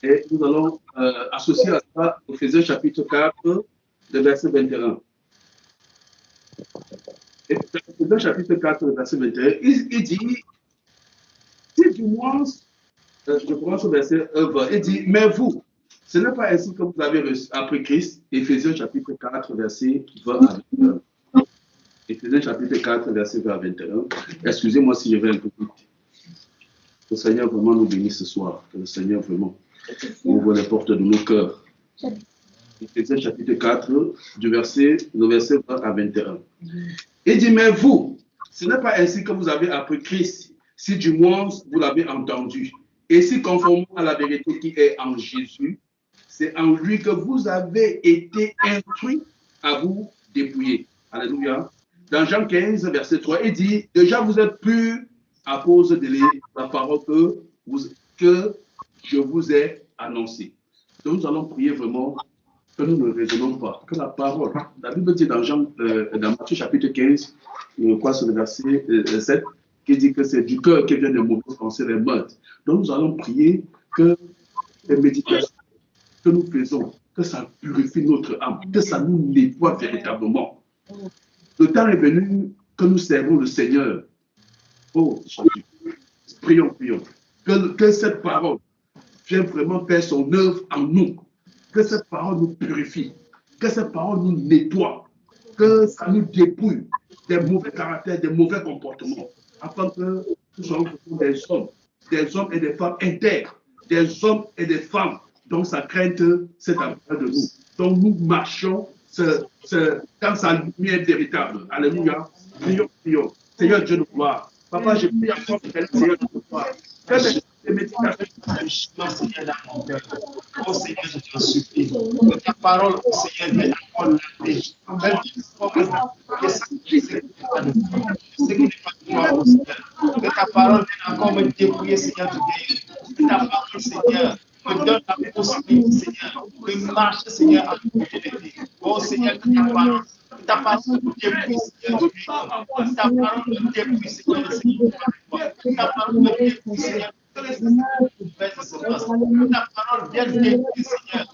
Et nous allons associer à ça Éphésiens chapitre 4, le verset 21. Éphésiens chapitre 4, le verset 21, il dit, si du moins, je commence au verset 1, il dit, mais vous, ce n'est pas ainsi que vous avez appris Christ. Éphésiens chapitre 4, verset 20 à 21. Éphésiens chapitre 4, verset 20 à 21. Excusez-moi si je vais un peu vite. Que le Seigneur vraiment nous bénisse ce soir. Que le Seigneur vraiment ouvre les portes de nos cœurs. Éphésiens chapitre 4, le verset 20 à 21. Il dit, mais vous, ce n'est pas ainsi que vous avez appris Christ, si du moins vous l'avez entendu. Et si conformément à la vérité qui est en Jésus, c'est en lui que vous avez été instruits à vous dépouiller. Alléluia. Dans Jean 15, verset 3, il dit, déjà vous êtes purs à cause de la parole que je vous ai annoncée. Donc nous allons prier vraiment que nous ne raisonnons pas, que la parole, la Bible dit dans Matthieu chapitre 15, je crois sur le verset 7, qui dit que c'est du cœur qui vient de mauvaises pensées, les meurtres. Donc nous allons prier que les méditations que nous faisons, que ça purifie notre âme, que ça nous nettoie véritablement. Le temps est venu que nous servons le Seigneur. Oh Jésus, prions. Que cette parole vienne vraiment faire son œuvre en nous. Que cette parole nous purifie. Que cette parole nous nettoie. Que ça nous dépouille des mauvais caractères, des mauvais comportements. Afin que nous soyons des hommes et des femmes intègres, des hommes et des femmes dont sa crainte s'est apparue de nous. Donc nous marchons dans sa lumière véritable. Alléluia. Prions. Seigneur Dieu nous gloire. Papa, je prie encore pour Seigneur Dieu nous gloire. Seigneur, dans mon cœur. Oh Seigneur, je t'en supplie. Que ta parole, oh Seigneur, vienne encore laver. Que ça qui n'est pas de toi. Ce qui n'est pas de toi, oh Seigneur. Que ta parole vienne encore me dépouiller, Seigneur, du désir. Que ta parole, Seigneur, me donne la possibilité, Seigneur, de marcher, Seigneur, à côté de vie. Oh Seigneur, que ta parole me dépouille, Seigneur, du vivant. Que ta parole me dépouille, Seigneur, de ce qui n'est pas de toi. Que ta parole me dépouille, Seigneur, ta parole vient détruire, Seigneur,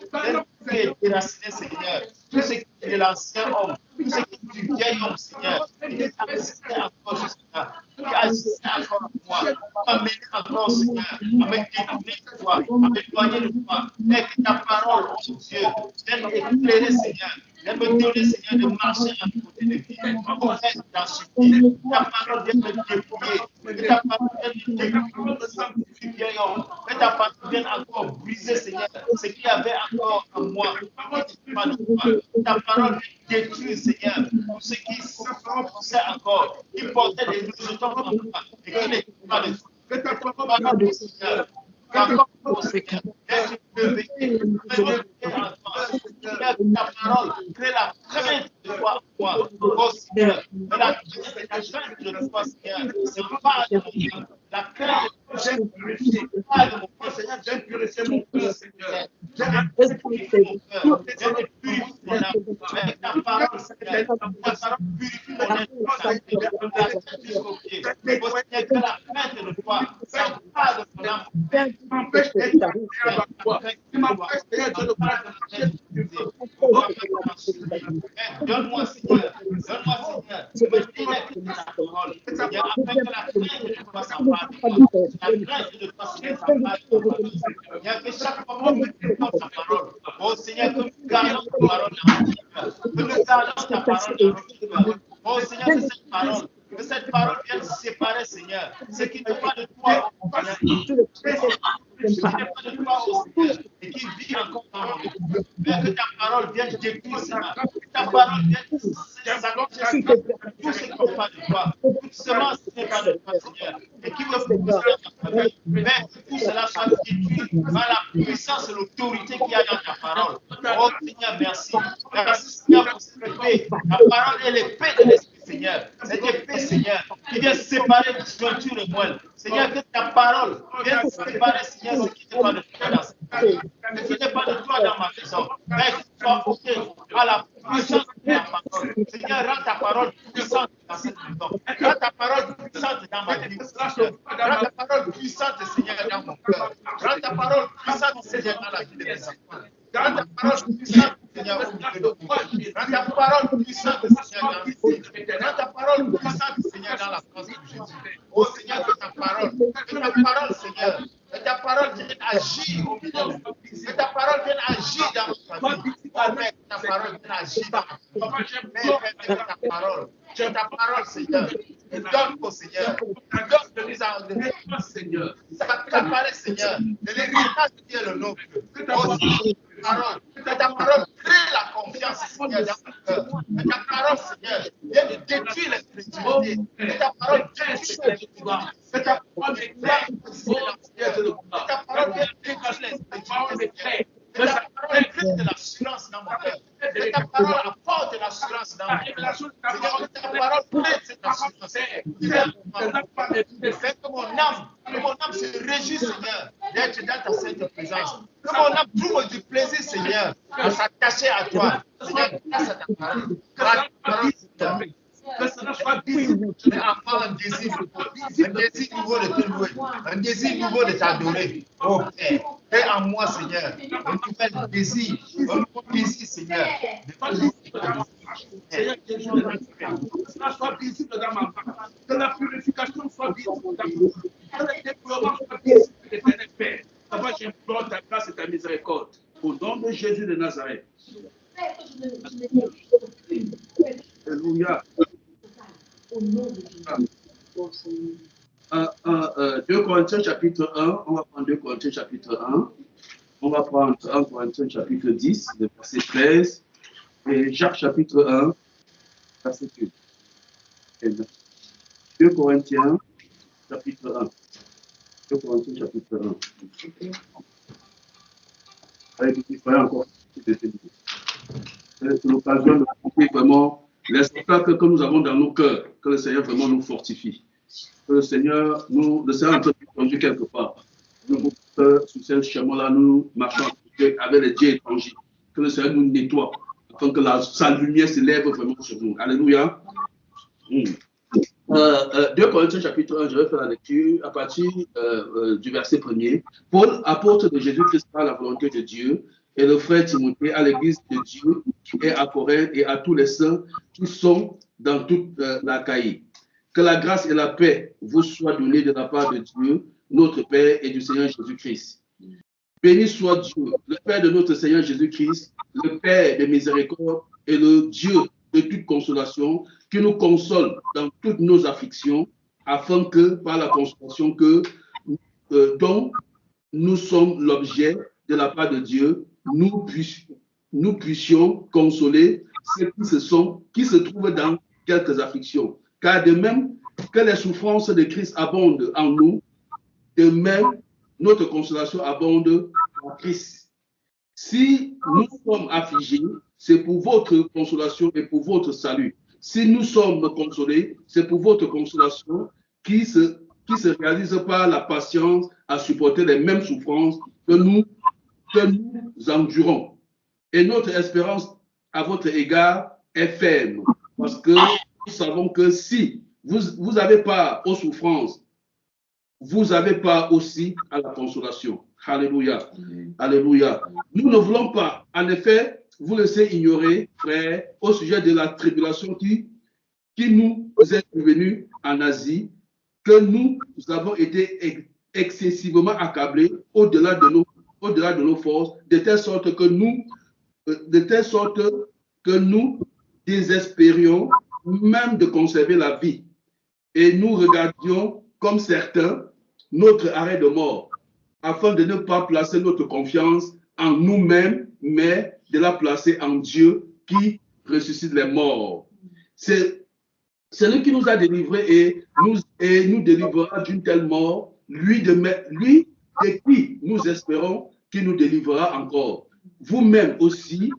vient déraciner, Seigneur, tout ce qui est de l'ancien homme, tout ce qui est du vieil homme, Seigneur, qui est assisté encore, Seigneur, qui est assisté encore à moi, m'amener encore, Seigneur, à me détourner de toi, à m'éloigner de toi, mais que ta parole, oh Dieu, vienne éclairer, Seigneur, vienne me donner, Seigneur, de marcher à côté de vie, pour faire dans ce vie, ta parole vient me dépouiller, que ta parole vienne me dépouiller, que ta parole vienne encore briser, Seigneur, ce qu'il y avait encore en moi, ta parole vienne détruire, Seigneur, tout ce qui s'est encore, qui portait des rejetons en moi, et qui n'était pas de toi. Que ta parole, Seigneur, encore, Seigneur, vienne te réveiller, ta parole, crée la crainte de toi, oh Seigneur, la crainte de toi, Seigneur, c'est pas la crainte de toi, pas de mon cœur, Seigneur, viens purifier mon cœur, Seigneur, viens purifier mon cœur, viens me purifier mon âme, avec ta parole, Seigneur, ta parole purifie mon âme, Seigneur, que la crainte de toi, ça pas de mon âme, m'empêche d'être à toi, m'empêche d'être de donne-moi, Seigneur, je me dis que ta parole, Seigneur, afin que la crainte de toi s'empare de toi, la crainte de toi, Seigneur, s'empare de toi, Seigneur, que chaque moment nous écoutons ta parole, oh Seigneur, que nous gardons ta parole dans notre cœur, que nous gardons ta parole dans notre cœur, oh Seigneur, que cette parole vienne séparer, Seigneur, ce qui n'est pas de toi, oh Seigneur, ce qui n'est pas de toi, oh Seigneur, et qui vit encore dans mon cœur, mais que ta parole vienne détruire, Seigneur, que ta parole vienne s'accomplir tout ce qui n'est pas de toi, toute semence qui n'est pas de toi, Seigneur, et qui veut pousser dans ta famille, mais que tout cela soit détruit par la puissance et l'autorité qu'il y a dans ta parole. Oh Seigneur, merci. Merci, Seigneur, pour cette paix. Ta parole est l'épée de l'esprit, Seigneur. Cette épée, Seigneur, qui vient séparer jointure et moelle. Seigneur, que ta parole vienne séparer, Seigneur, ce qui n'est pas de toi dans cette maison, ce qui n'est pas de toi dans ma maison, mais que tu sois OK à la puissance de ta parole. Seigneur, rends ta parole puissante dans cette maison. Rends ta parole puissante dans ma vie. Rends ta parole puissante, Seigneur, dans mon cœur. Rends ta parole puissante, Seigneur, dans la vie de mes enfants. Rends ta parole puissante, Seigneur, au milieu de nous. Rends ta parole puissante, Seigneur, dans le ciel. Rends ta parole puissante, Seigneur, dans la France de Jésus. Oh Seigneur, que ta parole, Seigneur, que ta parole vienne agir au milieu de nous. Que ta parole vienne agir dans notre famille. Oh Père, que ta parole vienne agir dans notre famille. Père, que ta parole, Seigneur, nous donne au Seigneur, nous donne de nous en Seigneur. Ça t'apparaît, Seigneur, de l'héritage qui est le nôtre. Oh Seigneur, que ta parole crée la confiance, Seigneur, dans notre cœur. Que ta parole, Seigneur, vienne de détruire l'incrédulité. Que ta parole détruise l'incrédulité. Que ta parole éclaire, Seigneur, que ta parole vienne détruire l'incrédulité. Que ta parole crée de l'assurance dans mon cœur. Que ta parole apporte de l'assurance dans mon cœur. Seigneur, que ta parole crée cette assurance. Fais que mon âme se réjouisse, Seigneur, d'être dans ta sainte présence. Que mon âme trouve du plaisir, Seigneur, à s'attacher à toi. Seigneur, grâce à ta parole. Grâce à ta parole, Seigneur. Que cela soit visible, mais avoir un désir nouveau de te louer, un désir nouveau de t'adorer. Oh Père, fais en moi, Seigneur, un nouvel désir, Seigneur, Seigneur, que cela soit visible dans ma part, que la purification soit visible dans ma part, que le déploiement soit visible, Éternel Père. Avant, j'implore ta grâce et ta miséricorde. Au nom de Jésus de Nazareth. Alléluia. 2 Corinthiens chapitre 1, on va prendre 2 Corinthiens chapitre 1, on va prendre 1 Corinthiens chapitre 10, le verset 13, et Jacques chapitre 1, verset 2. 2 Corinthiens chapitre 1. 2 Corinthiens chapitre 1. Il fallait encore c'est l'occasion de montrer vraiment les spectacles que nous avons dans nos cœurs, que le Seigneur vraiment nous fortifie. Que le Seigneur nous est en train de nous conduire quelque part. Nous, sur ce chemin-là, nous marchons avec les dieux étrangers. Que le Seigneur nous nettoie, afin que sa lumière s'élève vraiment sur nous. Alléluia. 2 Corinthiens chapitre 1, je vais faire la lecture à partir du verset 1er. Paul, apôtre de Jésus-Christ par la volonté de Dieu, et le frère Timothée à l'église de Dieu qui est à Corinthe et à tous les saints qui sont dans toute l'Achaïe. Que la grâce et la paix vous soient données de la part de Dieu, notre Père et du Seigneur Jésus-Christ. Béni soit Dieu, le Père de notre Seigneur Jésus-Christ, le Père de miséricorde et le Dieu de toute consolation, qui nous console dans toutes nos afflictions, afin que, par la consolation dont nous sommes l'objet de la part de Dieu, nous puissions consoler ceux qui se trouvent dans quelques afflictions. Car de même que les souffrances de Christ abondent en nous, de même notre consolation abonde en Christ. Si nous sommes affligés, c'est pour votre consolation et pour votre salut. Si nous sommes consolés, c'est pour votre consolation qui se réalise par la patience à supporter les mêmes souffrances que nous endurons. Et notre espérance à votre égard est ferme, parce que nous savons que si vous avez part aux souffrances, vous avez part aussi à la consolation. Alléluia. Alléluia. Nous ne voulons pas, en effet, vous laisser ignorer, frères, au sujet de la tribulation qui nous est venue en Asie, que nous avons été excessivement accablés au-delà de nos forces, de telle sorte que nous désespérions même de conserver la vie. Et nous regardions comme certains notre arrêt de mort, afin de ne pas placer notre confiance en nous-mêmes, mais de la placer en Dieu qui ressuscite les morts. C'est celui qui nous a délivrés et nous délivrera d'une telle mort, lui de qui nous espérons qu'il nous délivrera encore. Vous-même aussi,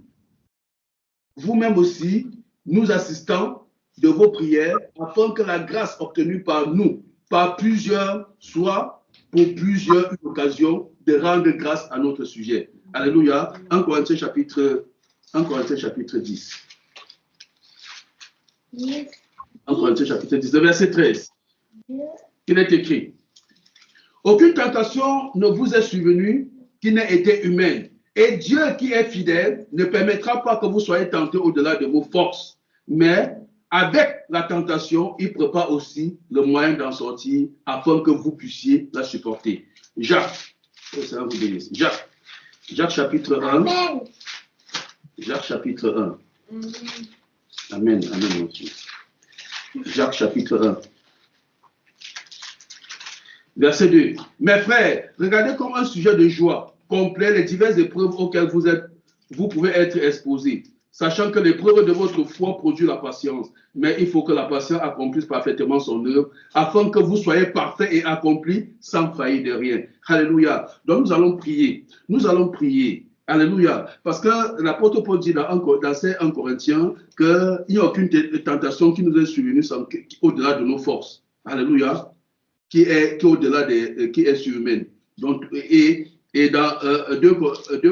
nous assistons de vos prières, afin que la grâce obtenue par nous, par plusieurs, soit pour plusieurs une occasion de rendre grâce à notre sujet. Alléluia. 1 Corinthiens chapitre 10. 1 Corinthiens chapitre 10, verset 13. Il est écrit: aucune tentation ne vous est survenue qui n'ait été humaine. Et Dieu qui est fidèle ne permettra pas que vous soyez tentés au-delà de vos forces. Mais avec la tentation, il prépare aussi le moyen d'en sortir afin que vous puissiez la supporter. Jacques, ça va vous bénisse. Jacques chapitre 1. Amen. Jacques chapitre 1. Amen, amen, mon Dieu. Jacques chapitre 1. Verset 2. Mes frères, regardez comme un sujet de joie complet les diverses épreuves auxquelles vous pouvez être exposés, sachant que l'épreuve de votre foi produit la patience. Mais il faut que la patience accomplisse parfaitement son œuvre, afin que vous soyez parfaits et accomplis sans faillir de rien. Alléluia. Donc nous allons prier. Nous allons prier. Alléluia. Parce que l'apôtre Paul dit dans ces 1 Corinthiens qu'il n'y a aucune tentation qui nous est survenue au-delà de nos forces. Alléluia. Qui est surhumaine. Donc, et dans 2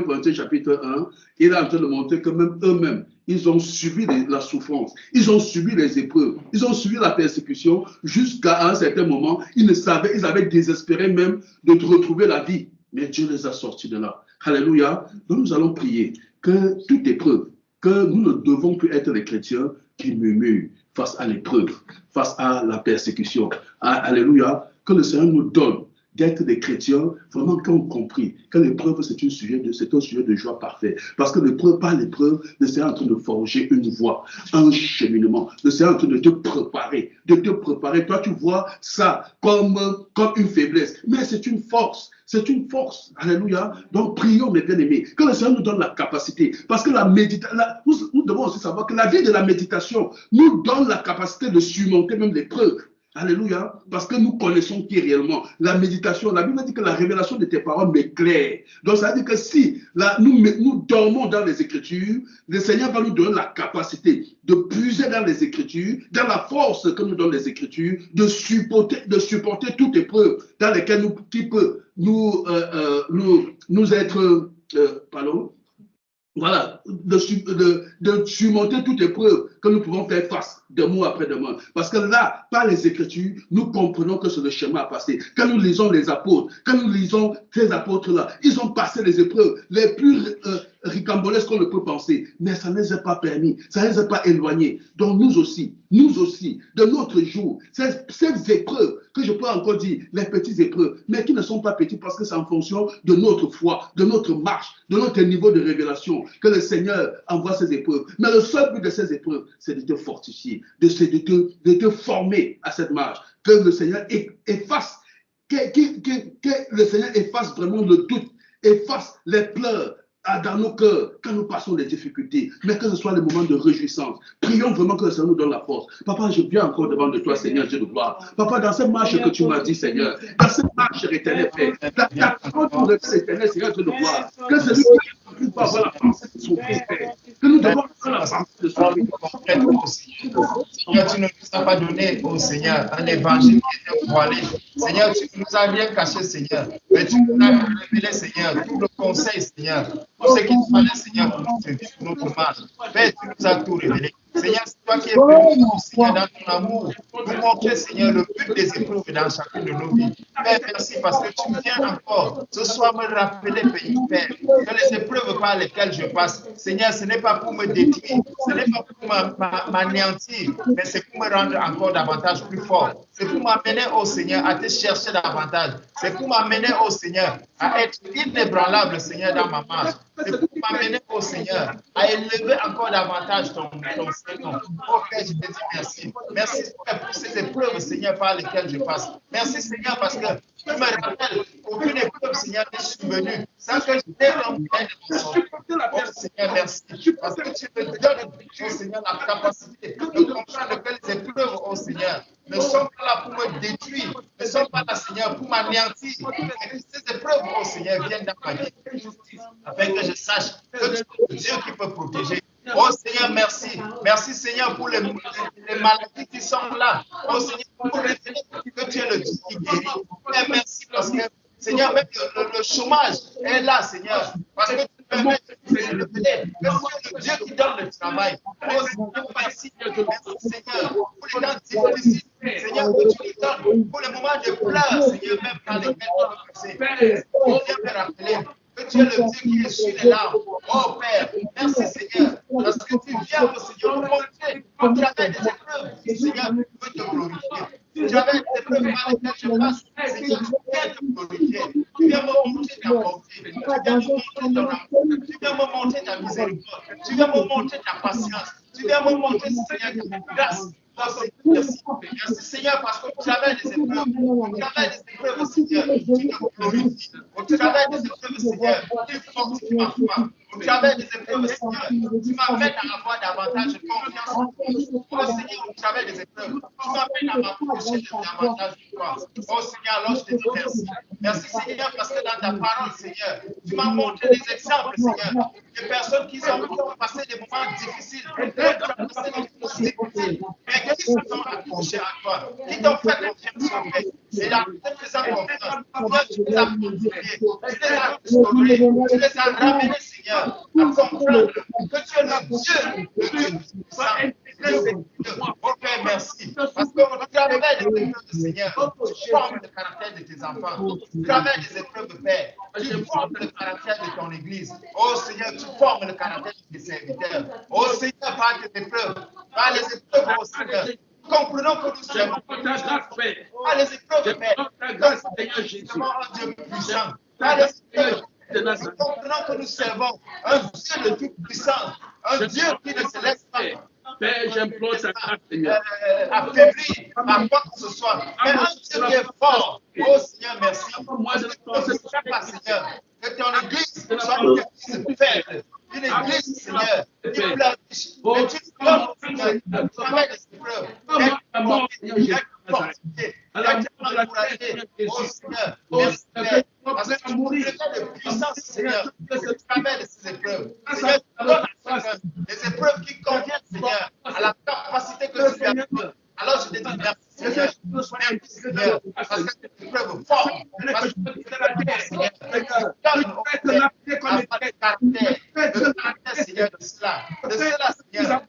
Corinthiens chapitre 1, il est en train de montrer que même eux-mêmes, ils ont subi la souffrance, ils ont subi les épreuves, ils ont subi la persécution jusqu'à un certain moment. Ils avaient désespéré même de retrouver la vie. Mais Dieu les a sortis de là. Alléluia. Donc nous allons prier que toute épreuve, que nous ne devons plus être les chrétiens qui murmurent face à l'épreuve, face à la persécution. Alléluia. Que le Seigneur nous donne d'être des chrétiens vraiment qui ont compris que l'épreuve, c'est un sujet de joie parfait. Parce que l'épreuve, par l'épreuve, le Seigneur est en train de forger une voie, un cheminement. Le Seigneur est en train de te préparer, Toi, tu vois ça comme une faiblesse. Mais c'est une force. C'est une force. Alléluia. Donc, prions, mes bien-aimés, que le Seigneur nous donne la capacité. Parce que nous devons aussi savoir que la vie de la méditation nous donne la capacité de surmonter même l'épreuve. Alléluia. Parce que nous connaissons qui est réellement. La méditation, la Bible dit que la révélation de tes paroles m'éclaire. Donc ça veut dire que si nous dormons dans les Écritures, le Seigneur va nous donner la capacité de puiser dans les Écritures, dans la force que nous donnent les Écritures, de supporter toute épreuve dans laquelle qui peut nous être... pardon. Voilà, de surmonter toute épreuve que nous pouvons faire face de mois après de mois. Parce que là, par les Écritures, nous comprenons que c'est le chemin à passer. Quand nous lisons les apôtres, quand nous lisons ces apôtres-là, ils ont passé les épreuves les plus ricambolesques qu'on ne peut penser. Mais ça ne les a pas permis, ça ne les a pas éloignés. Donc nous aussi, de notre jour, ces épreuves, que je peux encore dire, les petites épreuves, mais qui ne sont pas petites parce que c'est en fonction de notre foi, de notre marche, de notre niveau de révélation, que le Seigneur envoie ces épreuves. Mais le seul but de ces épreuves, c'est de te fortifier, de te former à cette marche, que le Seigneur efface, que le Seigneur efface vraiment le doute, efface les pleurs dans nos cœurs quand nous passons des difficultés, mais que ce soit les moments de réjouissance. Prions vraiment que le Seigneur nous donne la force. Papa, je viens encore devant de toi, Seigneur Dieu de gloire. Papa, dans cette marche que tu m'as dit, Seigneur, dans cette marche éternelle, Père, la parole de l'éternel, Seigneur Dieu de gloire, que celui qui peut avoir la pensée de son fils, Père, que nous devons avoir la pensée de son fils. Seigneur, tu ne nous as pas donné, oh Seigneur, un évangile qui était voilé. Seigneur, tu ne nous as rien caché, Seigneur, mais tu nous as révélé, Seigneur, tout le conseil, Seigneur, tout ce qu'il fallait, Seigneur, pour nous servir, pour notre marche. Père, tu nous as tout révélé. Seigneur, c'est toi qui es venu, Seigneur, dans ton amour, nous montrer, Seigneur, le but des épreuves dans chacune de nos vies. Père, merci parce que tu viens encore ce soir me rappeler, Père, que les épreuves par lesquelles je passe, Seigneur, ce n'est pas pour me détruire, ce n'est pas pour m'anéantir, mais c'est pour me rendre encore davantage plus fort. C'est pour m'amener, oh Seigneur, à te chercher davantage. C'est pour m'amener, oh Seigneur, à être inébranlable, Seigneur, dans ma marche. C'est pour m'amener, oh Seigneur, à élever encore davantage ton Seigneur. Oh Père, je te dis merci. Merci pour ces épreuves, Seigneur, par lesquelles je passe. Merci, Seigneur, parce que tu me rappelles qu'aucune épreuve, Seigneur, n'est survenue sans que je t'ai rempli de mon sang. Oh Seigneur, merci. Parce que tu me donnes, oh Seigneur, la capacité de comprendre que les épreuves, oh Seigneur, ne sont pas là pour me détruire, ne sont pas là, Seigneur, pour m'anéantir. Et que ces épreuves, oh Seigneur, viennent dans ma vie, afin que je sache que tu es le Dieu qui peut protéger. Oh Seigneur, merci. Merci Seigneur pour les maladies qui sont là. Oh Seigneur, pour révéler que tu es le Dieu qui guérit. Et merci parce que, Seigneur, même le chômage est là, Seigneur. Parce que tu permets de révéler que tu es le Dieu qui donne le travail. Oh Seigneur, merci. Merci Seigneur pour les temps difficiles. Seigneur, que tu nous donnes pour les moments de pleurs, Seigneur, même dans lesquels on peut passer. Viens me rappeler que tu es le Dieu qui essuie les larmes. Oh Père, merci Seigneur, parce que tu viens, oh Seigneur, nous montrer au travers des épreuves, Seigneur, tu peux te glorifier. Tu travers des épreuves par lesquelles je passe, Seigneur, tu viens te glorifier. Tu viens me montrer ta bonté. Tu viens me montrer ton amour. Tu viens me montrer ta miséricorde. Tu viens me montrer ta patience. Tu viens me montrer, Seigneur, ta grâce. Oh, merci. Merci Seigneur parce qu'au travers des épreuves, Seigneur, tu te glorifies. Au travers des épreuves, Seigneur, tu fortifies ma foi. Au travers des épreuves, Seigneur, tu m'amènes à avoir davantage de confiance en toi. Oh Seigneur, au travers des épreuves, tu m'amènes à m'approcher davantage de toi. Oh Seigneur, alors je te dis merci. Merci Seigneur parce que dans ta parole, Seigneur, tu m'as montré des exemples, Seigneur, de personnes qui ont passé des moments difficiles, qui ont passé des moments difficiles, mais qui se sont accrochés à toi, qui t'ont fait confiance en fait. Et là, te faisant confiance, toi tu les as fortifiés, tu les as restaurés, tu les as ramenés, Seigneur, à comprendre que tu es le Dieu puissant. Oh Père, merci. Parce qu'au travers des épreuves, Seigneur, tu formes le caractère de tes enfants. Au travers des épreuves, Père, tu formes le caractère de ton Église. Oh Seigneur, tu formes le caractère de tes serviteurs. Oh Seigneur, par tes épreuves, par les épreuves, oh Seigneur, comprenons que nous servons par les épreuves, Père, nous servons un Dieu puissant. Par les épreuves, nous comprenons que nous servons un Dieu de toute puissance, un Dieu qui ne se laisse pas. Père, j'implore ta grâce, Seigneur. Affaibli par quoi que ce soit. Mais un Dieu qui est fort. Oh Seigneur, merci. Moi, je ne sais pas, Seigneur, que ton église soit une église faible. Une église, Seigneur, qui pleurniche. Mais tu donnes, Seigneur, au travers des épreuves, d'être forte. Seigneur, parce que c'est une preuve forte. Parce que Seigneur, Seigneur, de cela, Seigneur,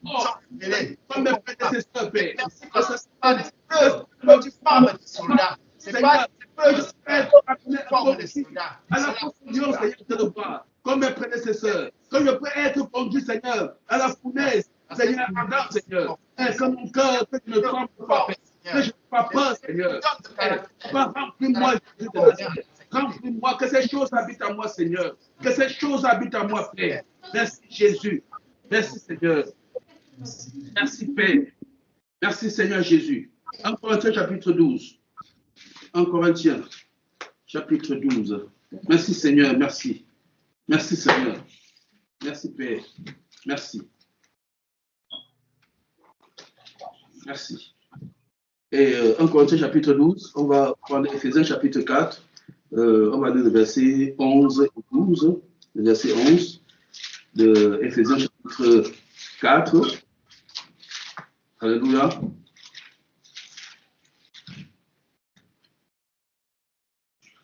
comme mes prédécesseurs, Père. Merci parce que c'est pas des preuves que tu formes des soldats. C'est pas des preuves que tu formes des soldats. À la confusion, Seigneur, de le voir, comme mes prédécesseurs. Quand je peux être conduit, Seigneur, à la fournaise, Seigneur, ardent, Seigneur. Que mon cœur, que tu ne trembles pas, Père. Que je n'ai pas peur, Seigneur. Remplis-moi, Jésus de Nazareth. Remplis-moi, que ces choses habitent à moi, Seigneur. Que ces choses habitent à moi, Père. Merci, Jésus. Merci, Seigneur. Merci, Père. Merci, Seigneur Jésus. 1 Corinthiens, chapitre 12. 1 Corinthiens, chapitre 12. Merci, Seigneur. Merci. Merci, Seigneur. Merci, Père. Merci. Merci. Et 1 Corinthiens chapitre 12, on va prendre Éphésiens chapitre 4, on va lire le verset 11 et 12, le verset 11 de Éphésiens chapitre 4. Alléluia.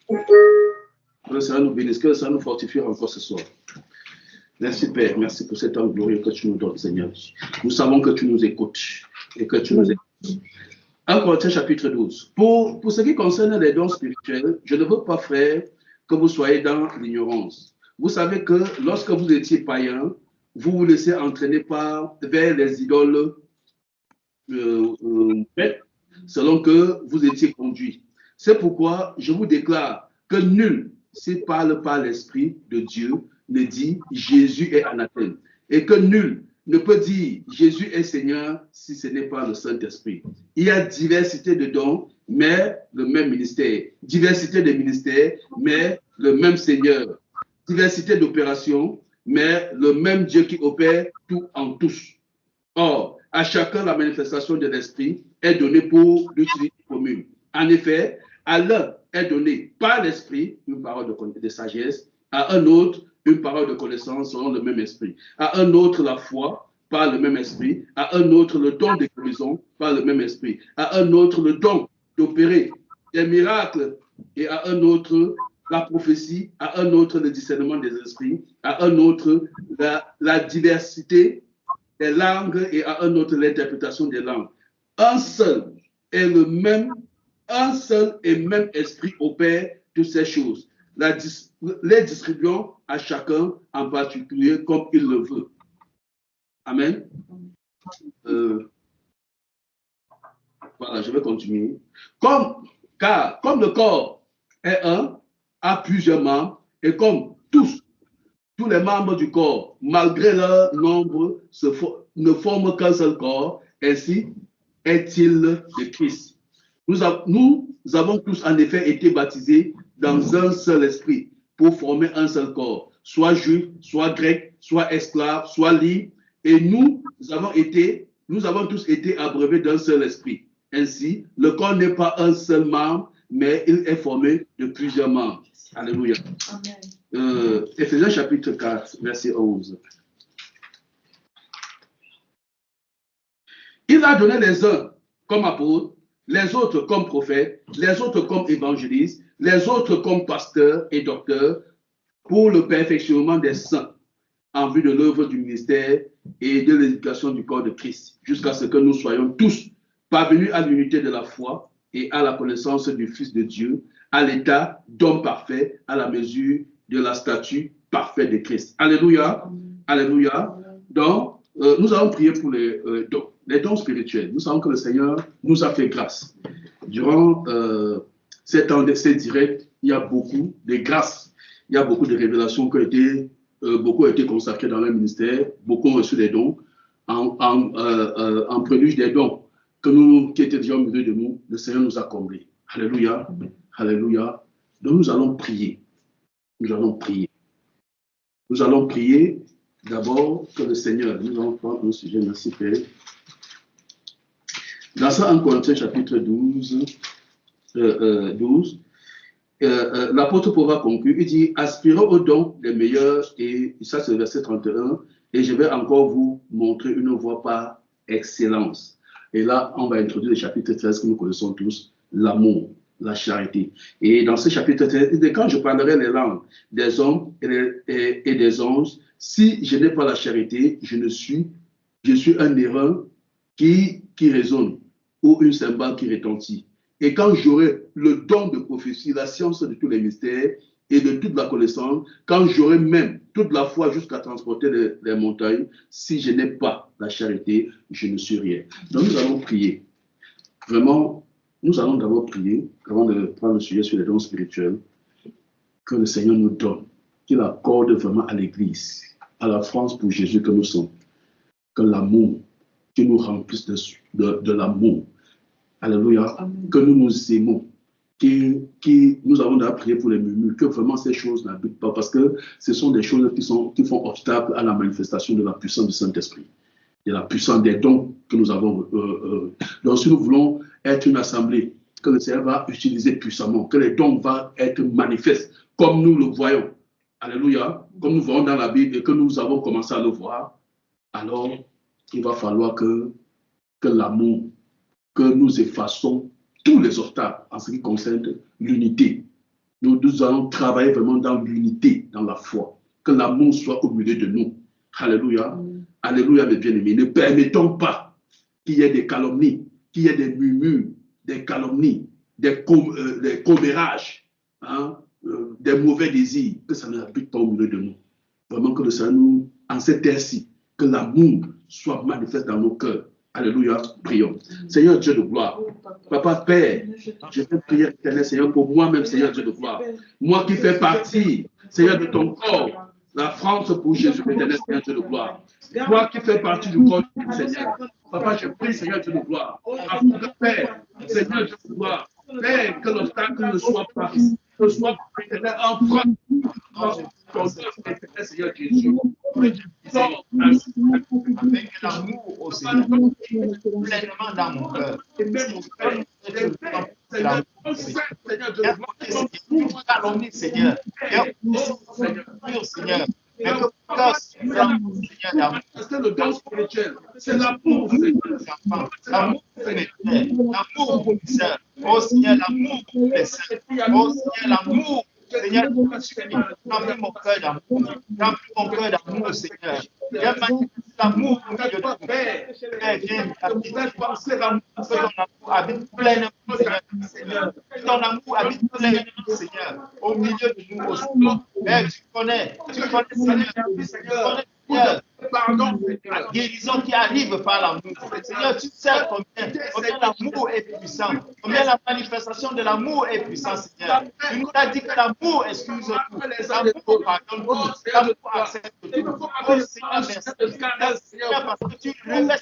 Que le Seigneur nous bénisse, que le Seigneur nous fortifie encore ce soir. Merci Père, merci pour cet temps glorieux que tu nous donnes, Seigneur. Nous savons que tu nous écoutes et que tu nous écoutes. 1 Corinthiens chapitre 12. Pour ce qui concerne les dons spirituels, je ne veux pas, frère, que vous soyez dans l'ignorance. Vous savez que lorsque vous étiez païen, vous vous laissez entraîner vers les idoles selon que vous étiez conduit. C'est pourquoi je vous déclare que nul, s'il parle par l'Esprit de Dieu, ne dit Jésus est anathème. Et que nul ne peut dire Jésus est Seigneur si ce n'est pas le Saint-Esprit. Il y a diversité de dons, mais le même ministère. Diversité de ministères, mais le même Seigneur. Diversité d'opérations, mais le même Dieu qui opère tout en tous. Or, à chacun, la manifestation de l'Esprit est donnée pour l'utilité commune. En effet, à l'un est donné par l'Esprit une parole de sagesse, à un autre une parole de connaissance selon le même esprit, à un autre la foi par le même esprit, à un autre le don de guérison par le même esprit, à un autre le don d'opérer des miracles, et à un autre la prophétie, à un autre le discernement des esprits, à un autre la diversité des langues et à un autre l'interprétation des langues. Un seul et même esprit opère toutes ces choses, les distribuant à chacun en particulier comme il le veut. Amen. Voilà, je vais continuer. Car comme le corps est un, a plusieurs membres, et comme tous les membres du corps, malgré leur nombre, ne forment qu'un seul corps, ainsi est-il de Christ. Nous avons tous en effet été baptisés dans un seul esprit pour former un seul corps, soit juif, soit grec, soit esclave, soit libre, et nous avons tous été abreuvés d'un seul esprit. Ainsi, le corps n'est pas un seul membre, mais il est formé de plusieurs membres. Alléluia. Éphésiens chapitre 4, verset 11. Il a donné les uns comme apôtres, les autres comme prophètes, les autres comme évangélistes, les autres comme pasteurs et docteurs, pour le perfectionnement des saints, en vue de l'œuvre du ministère et de l'éducation du corps de Christ, jusqu'à ce que nous soyons tous parvenus à l'unité de la foi et à la connaissance du Fils de Dieu, à l'état d'homme parfait, à la mesure de la stature parfaite de Christ. Alléluia. Alléluia. Donc, nous allons prier pour les dons spirituels. Nous savons que le Seigneur nous a fait grâce. Durant ces temps d'essai direct, il y a beaucoup de grâces. Il y a beaucoup de révélations beaucoup ont été consacrées dans le ministère. Beaucoup ont reçu des dons. En prélude des dons qui étaient déjà au milieu de nous, le Seigneur nous a comblés. Alléluia. Alléluia. Donc nous allons prier. Nous allons prier. Nous allons prier d'abord que le Seigneur, nous allons prendre un sujet, merci Père. Dans ça, 1 Corinthiens chapitre 12, l'apôtre Paul va conclure, il dit, aspirez aux dons les meilleurs, et ça c'est le verset 31, et je vais encore vous montrer une voie par excellence. Et là, on va introduire le chapitre 13 que nous connaissons tous, l'amour, la charité. Et dans ce chapitre, quand je parlerai les langues des hommes et des anges, si je n'ai pas la charité, je suis un erreur qui résonne ou une cymbale qui retentit. Et quand j'aurai le don de prophétie, la science de tous les mystères et de toute la connaissance, quand j'aurai même toute la foi jusqu'à transporter les montagnes, si je n'ai pas la charité, je ne suis rien. Donc nous allons prier. Vraiment, nous allons d'abord prier, avant de prendre le sujet sur les dons spirituels, que le Seigneur nous donne, qu'il accorde vraiment à l'Église, à la France pour Jésus que nous sommes, que l'amour, qu'il nous remplisse de l'amour. Alléluia. Que nous nous aimons. Nous avons d'abord prié pour les murmures, que vraiment ces choses n'habitent pas, parce que ce sont des choses qui font obstacle à la manifestation de la puissance du Saint-Esprit, de la puissance des dons que nous avons. Donc si nous voulons être une assemblée que le Seigneur va utiliser puissamment, que les dons vont être manifestes, comme nous le voyons. Alléluia. Comme nous voyons dans la Bible et que nous avons commencé à le voir, alors il va falloir que l'amour, que nous effaçons tous les obstacles en ce qui concerne l'unité. Nous allons travailler vraiment dans l'unité, dans la foi. Que l'amour soit au milieu de nous. Alléluia. Alléluia, mes bien-aimés. Ne permettons pas qu'il y ait des calomnies, qu'il y ait des murmures, des calomnies, des commérages, hein, des mauvais désirs, que ça n'habite pas au milieu de nous. Vraiment que le Seigneur nous, en cette terre-ci, que l'amour soit manifeste dans nos cœurs. Alléluia, prions. Seigneur Dieu de gloire, Papa Père, je vais prier, éternel Seigneur, pour moi-même, Seigneur Dieu de gloire. Moi qui fais partie, Seigneur, de ton corps, la France pour Jésus, éternel Seigneur Dieu de gloire. Toi qui fais partie du corps du Seigneur. Papa, je prie, Seigneur Dieu de gloire, afin que Père, Seigneur Dieu de gloire, Père, que l'obstacle ne soit pas, éternel, en France. Seigneur Jésus, avec l'amour au Seigneur, pleinement dans mon cœur. Seigneur, mais que mon cœur Seigneur d'amour. C'est le don spirituel, c'est l'amour, Seigneur. L'amour pour mes frères, l'amour pour mes sœurs. Oh Seigneur, l'amour pour mes sœurs. Oh Seigneur, l'amour. Seigneur, remplis mon cœur d'amour. Remplis mon cœur d'amour, Seigneur. Viens manifester l'amour pour de tout. Père, viens habiter l'amour. Que ton amour habite pleinement, Seigneur. Que ton amour habite pleinement, Seigneur. Au milieu de nous aussi. Père, tu connais, Seigneur. Tu connais, Seigneur. Pardon, la guérison qui arrive par l'amour. Seigneur, tu sais combien l'amour est puissant, combien la manifestation de l'amour est puissante, Seigneur. Tu nous as dit que l'amour excuse tout, l'amour pardonne tout, l'amour accepte tout. Oh Seigneur, merci, Seigneur, parce que tu revêts,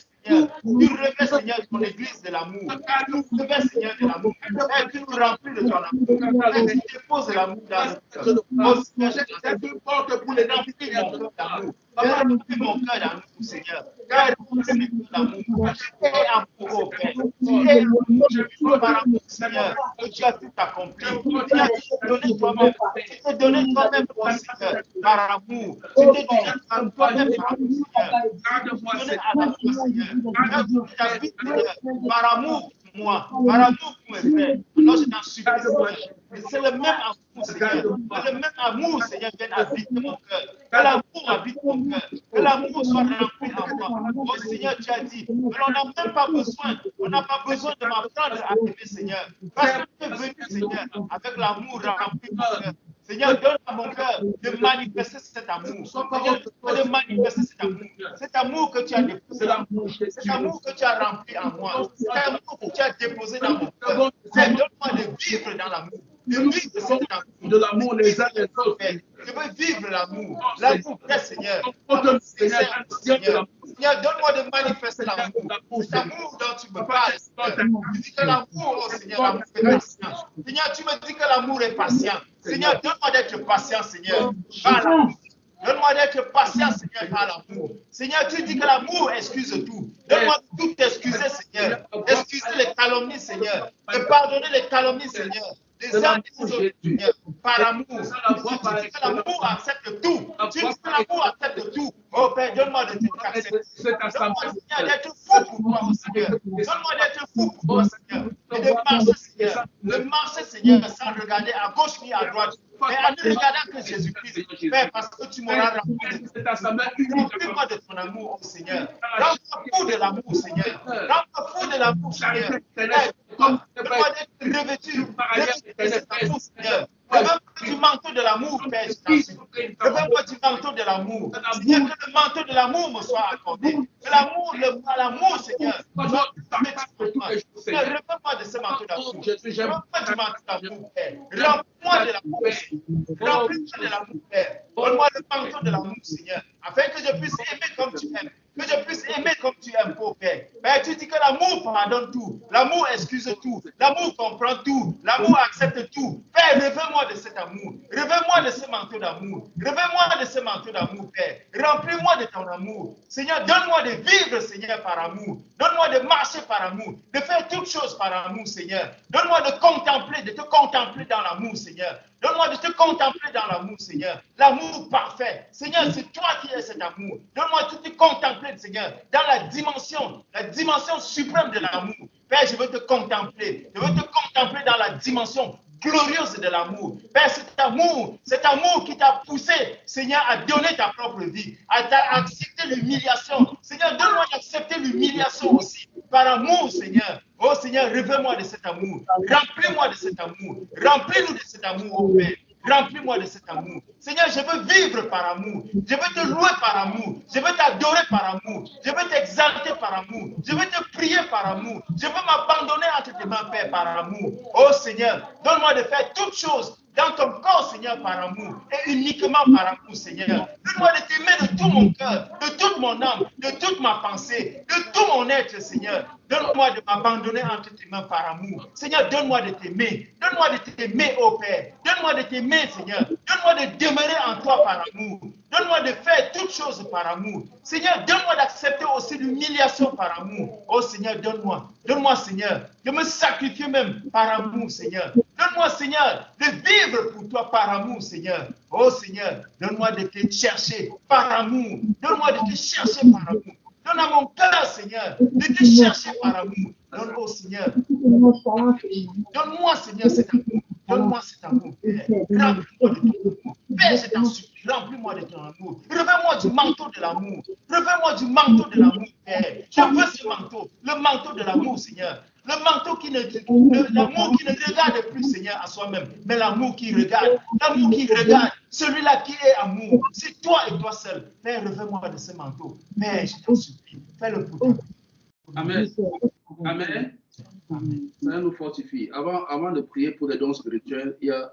Seigneur, ton église de l'amour. Tu revêts, Seigneur, de l'amour. Et tu nous remplis de ton amour. Et tu déposes l'amour dans notre cœur. Oh Seigneur, je te porte pour les remplir mon cœur d'amour. Remplis mon cœur d'amour, Seigneur. Remplis mon cœur d'amour. Et amour, au Père. Et je par amour, Seigneur, que tu as tout accompli. Tu as donné toi-même. Tu t'es donné toi-même, Seigneur, par amour. Tu t'es donné toi-même par amour, Seigneur. Tu t'es donné à l'amour, Seigneur. Tu habites, Seigneur, par amour pour moi, par amour pour mes frères. Alors je t'en supplie, Seigneur. C'est le même amour, Seigneur. Que le même amour, Seigneur, vienne habiter mon cœur. Que l'amour habite mon cœur. Que l'amour soit rempli en moi. Oh Seigneur, tu as dit, mais on n'a même pas besoin, on n'a pas besoin de m'apprendre à aimer, Seigneur. Parce que tu es venu, Seigneur, avec l'amour rempli mon cœur. Seigneur, donne à mon cœur de manifester cet amour. Seigneur, de manifester cet amour que tu as déposé dans moi. Cet amour que tu as rempli en moi. Cet amour que tu as déposé dans mon cœur. Donne-moi de vivre dans l'amour. De vivre cet amour. De l'amour les uns les autres. Je veux vivre l'amour. L'amour, Seigneur. Seigneur, donne-moi de manifester l'amour. Cet amour dont tu me parles. Tu dis que l'amour, oh Seigneur, l'amour est patient. Seigneur, tu me dis que l'amour est patient. Seigneur, donne-moi d'être patient, Seigneur. Par l'amour. Donne-moi d'être patient, Seigneur, par l'amour. Seigneur, tu dis que l'amour excuse tout. Donne-moi de tout excuser, Seigneur. Excuser les calomnies, Seigneur. De pardonner les calomnies, Seigneur. Les uns des autres, Seigneur, par amour. Tu dis que l'amour accepte tout. Tu dis que l'amour accepte tout. Oh Père, donne-moi de t'accepter. Donne-moi, Seigneur, d'être fou pour toi, Seigneur. Donne-moi d'être fou pour toi, Seigneur. Et de marcher, Seigneur, gloire. Mais en ne regardant que Jésus-Christ, Père, parce que tu m'auras rempli remplis-moi de ton amour, oh Seigneur. Rends-moi fou de l'amour, Seigneur. Rends-moi fou de l'amour, Seigneur. Donne-moi d'être revêtu de cet amour, Seigneur. Revêt-moi du manteau de l'amour, Père. Revêt-moi du manteau de l'amour. Seigneur, que le manteau de l'amour me soit accordé. Que l'amour, Seigneur, soit Seigneur, revêt-moi de ce manteau d'amour. Revêt-moi du manteau d'amour, Père. Remplis-moi de l'amour. Remplis-moi de l'amour, Père. Donne-moi le manteau de l'amour, Seigneur, afin que je puisse aimer comme tu aimes. Que je puisse aimer comme tu aimes, pauvre Père. Père, tu dis que l'amour pardonne tout. L'amour excuse tout. L'amour comprend tout. L'amour accepte tout. Père, revêt-moi de cet amour. Revêt-moi de ce manteau d'amour. Revêt-moi de ce manteau d'amour, Père. Remplis-moi de ton amour. Seigneur, donne-moi de vivre, Seigneur, par amour. Donne-moi de marcher par amour. De faire toutes choses par amour, Seigneur. Donne-moi de te contempler dans l'amour, Seigneur. Donne-moi de te contempler dans l'amour, Seigneur. L'amour parfait. Seigneur, c'est toi qui es cet amour. Donne-moi de te contempler, Seigneur, dans la dimension suprême de l'amour. Père, je veux te contempler. Je veux te contempler dans la dimension glorieuse de l'amour. Père, cet amour qui t'a poussé, Seigneur, à donner ta propre vie, à accepter l'humiliation. Seigneur, donne-moi d'accepter l'humiliation aussi, par amour, Seigneur. Oh Seigneur, revêt-moi de cet amour. Remplis-moi de cet amour. Remplis-nous de cet amour, oh Père. Remplis-moi de cet amour. Seigneur, je veux vivre par amour. Je veux te louer par amour. Je veux t'adorer par amour. Je veux t'exalter par amour. Je veux te prier par amour. Je veux m'abandonner entre tes mains, Père, par amour. Oh Seigneur, donne-moi de faire toutes choses dans ton corps, Seigneur, par amour, et uniquement par amour, Seigneur. Donne-moi de t'aimer de tout mon cœur, de toute mon âme, de toute ma pensée, de tout mon être, Seigneur. Donne-moi de m'abandonner entre tes mains par amour. Seigneur, donne-moi de t'aimer. Donne-moi de t'aimer, ô Père. Donne-moi de t'aimer, Seigneur. Donne-moi de demeurer en toi par amour. Donne-moi de faire toutes choses par amour. Seigneur, donne-moi d'accepter aussi l'humiliation par amour. Oh Seigneur, donne-moi. Donne-moi, Seigneur, de me sacrifier même par amour, Seigneur. Donne-moi, Seigneur, de vivre pour toi par amour, Seigneur. Oh Seigneur, donne-moi de te chercher par amour. Donne-moi de te chercher par amour. Donne à mon cœur, Seigneur, de te chercher par amour. Donne-moi, Seigneur. Donne-moi, Seigneur, cet amour. Donne-moi cet amour, Père. Remplis-moi de ton amour. Père, je t'en supplie, remplis-moi de ton amour. Revêt-moi du manteau de l'amour. Revêt-moi du manteau de l'amour, Père. Je veux ce manteau, le manteau de l'amour, Seigneur. Le manteau l'amour qui ne regarde plus, Seigneur, à soi-même, mais l'amour qui regarde. L'amour qui regarde, celui-là qui est amour. C'est toi et toi seul. Père, revêt-moi de ce manteau. Père, je t'en supplie, fais-le pour toi. Amen. Amen. Ça nous fortifie. Avant de prier pour les dons spirituels, il y a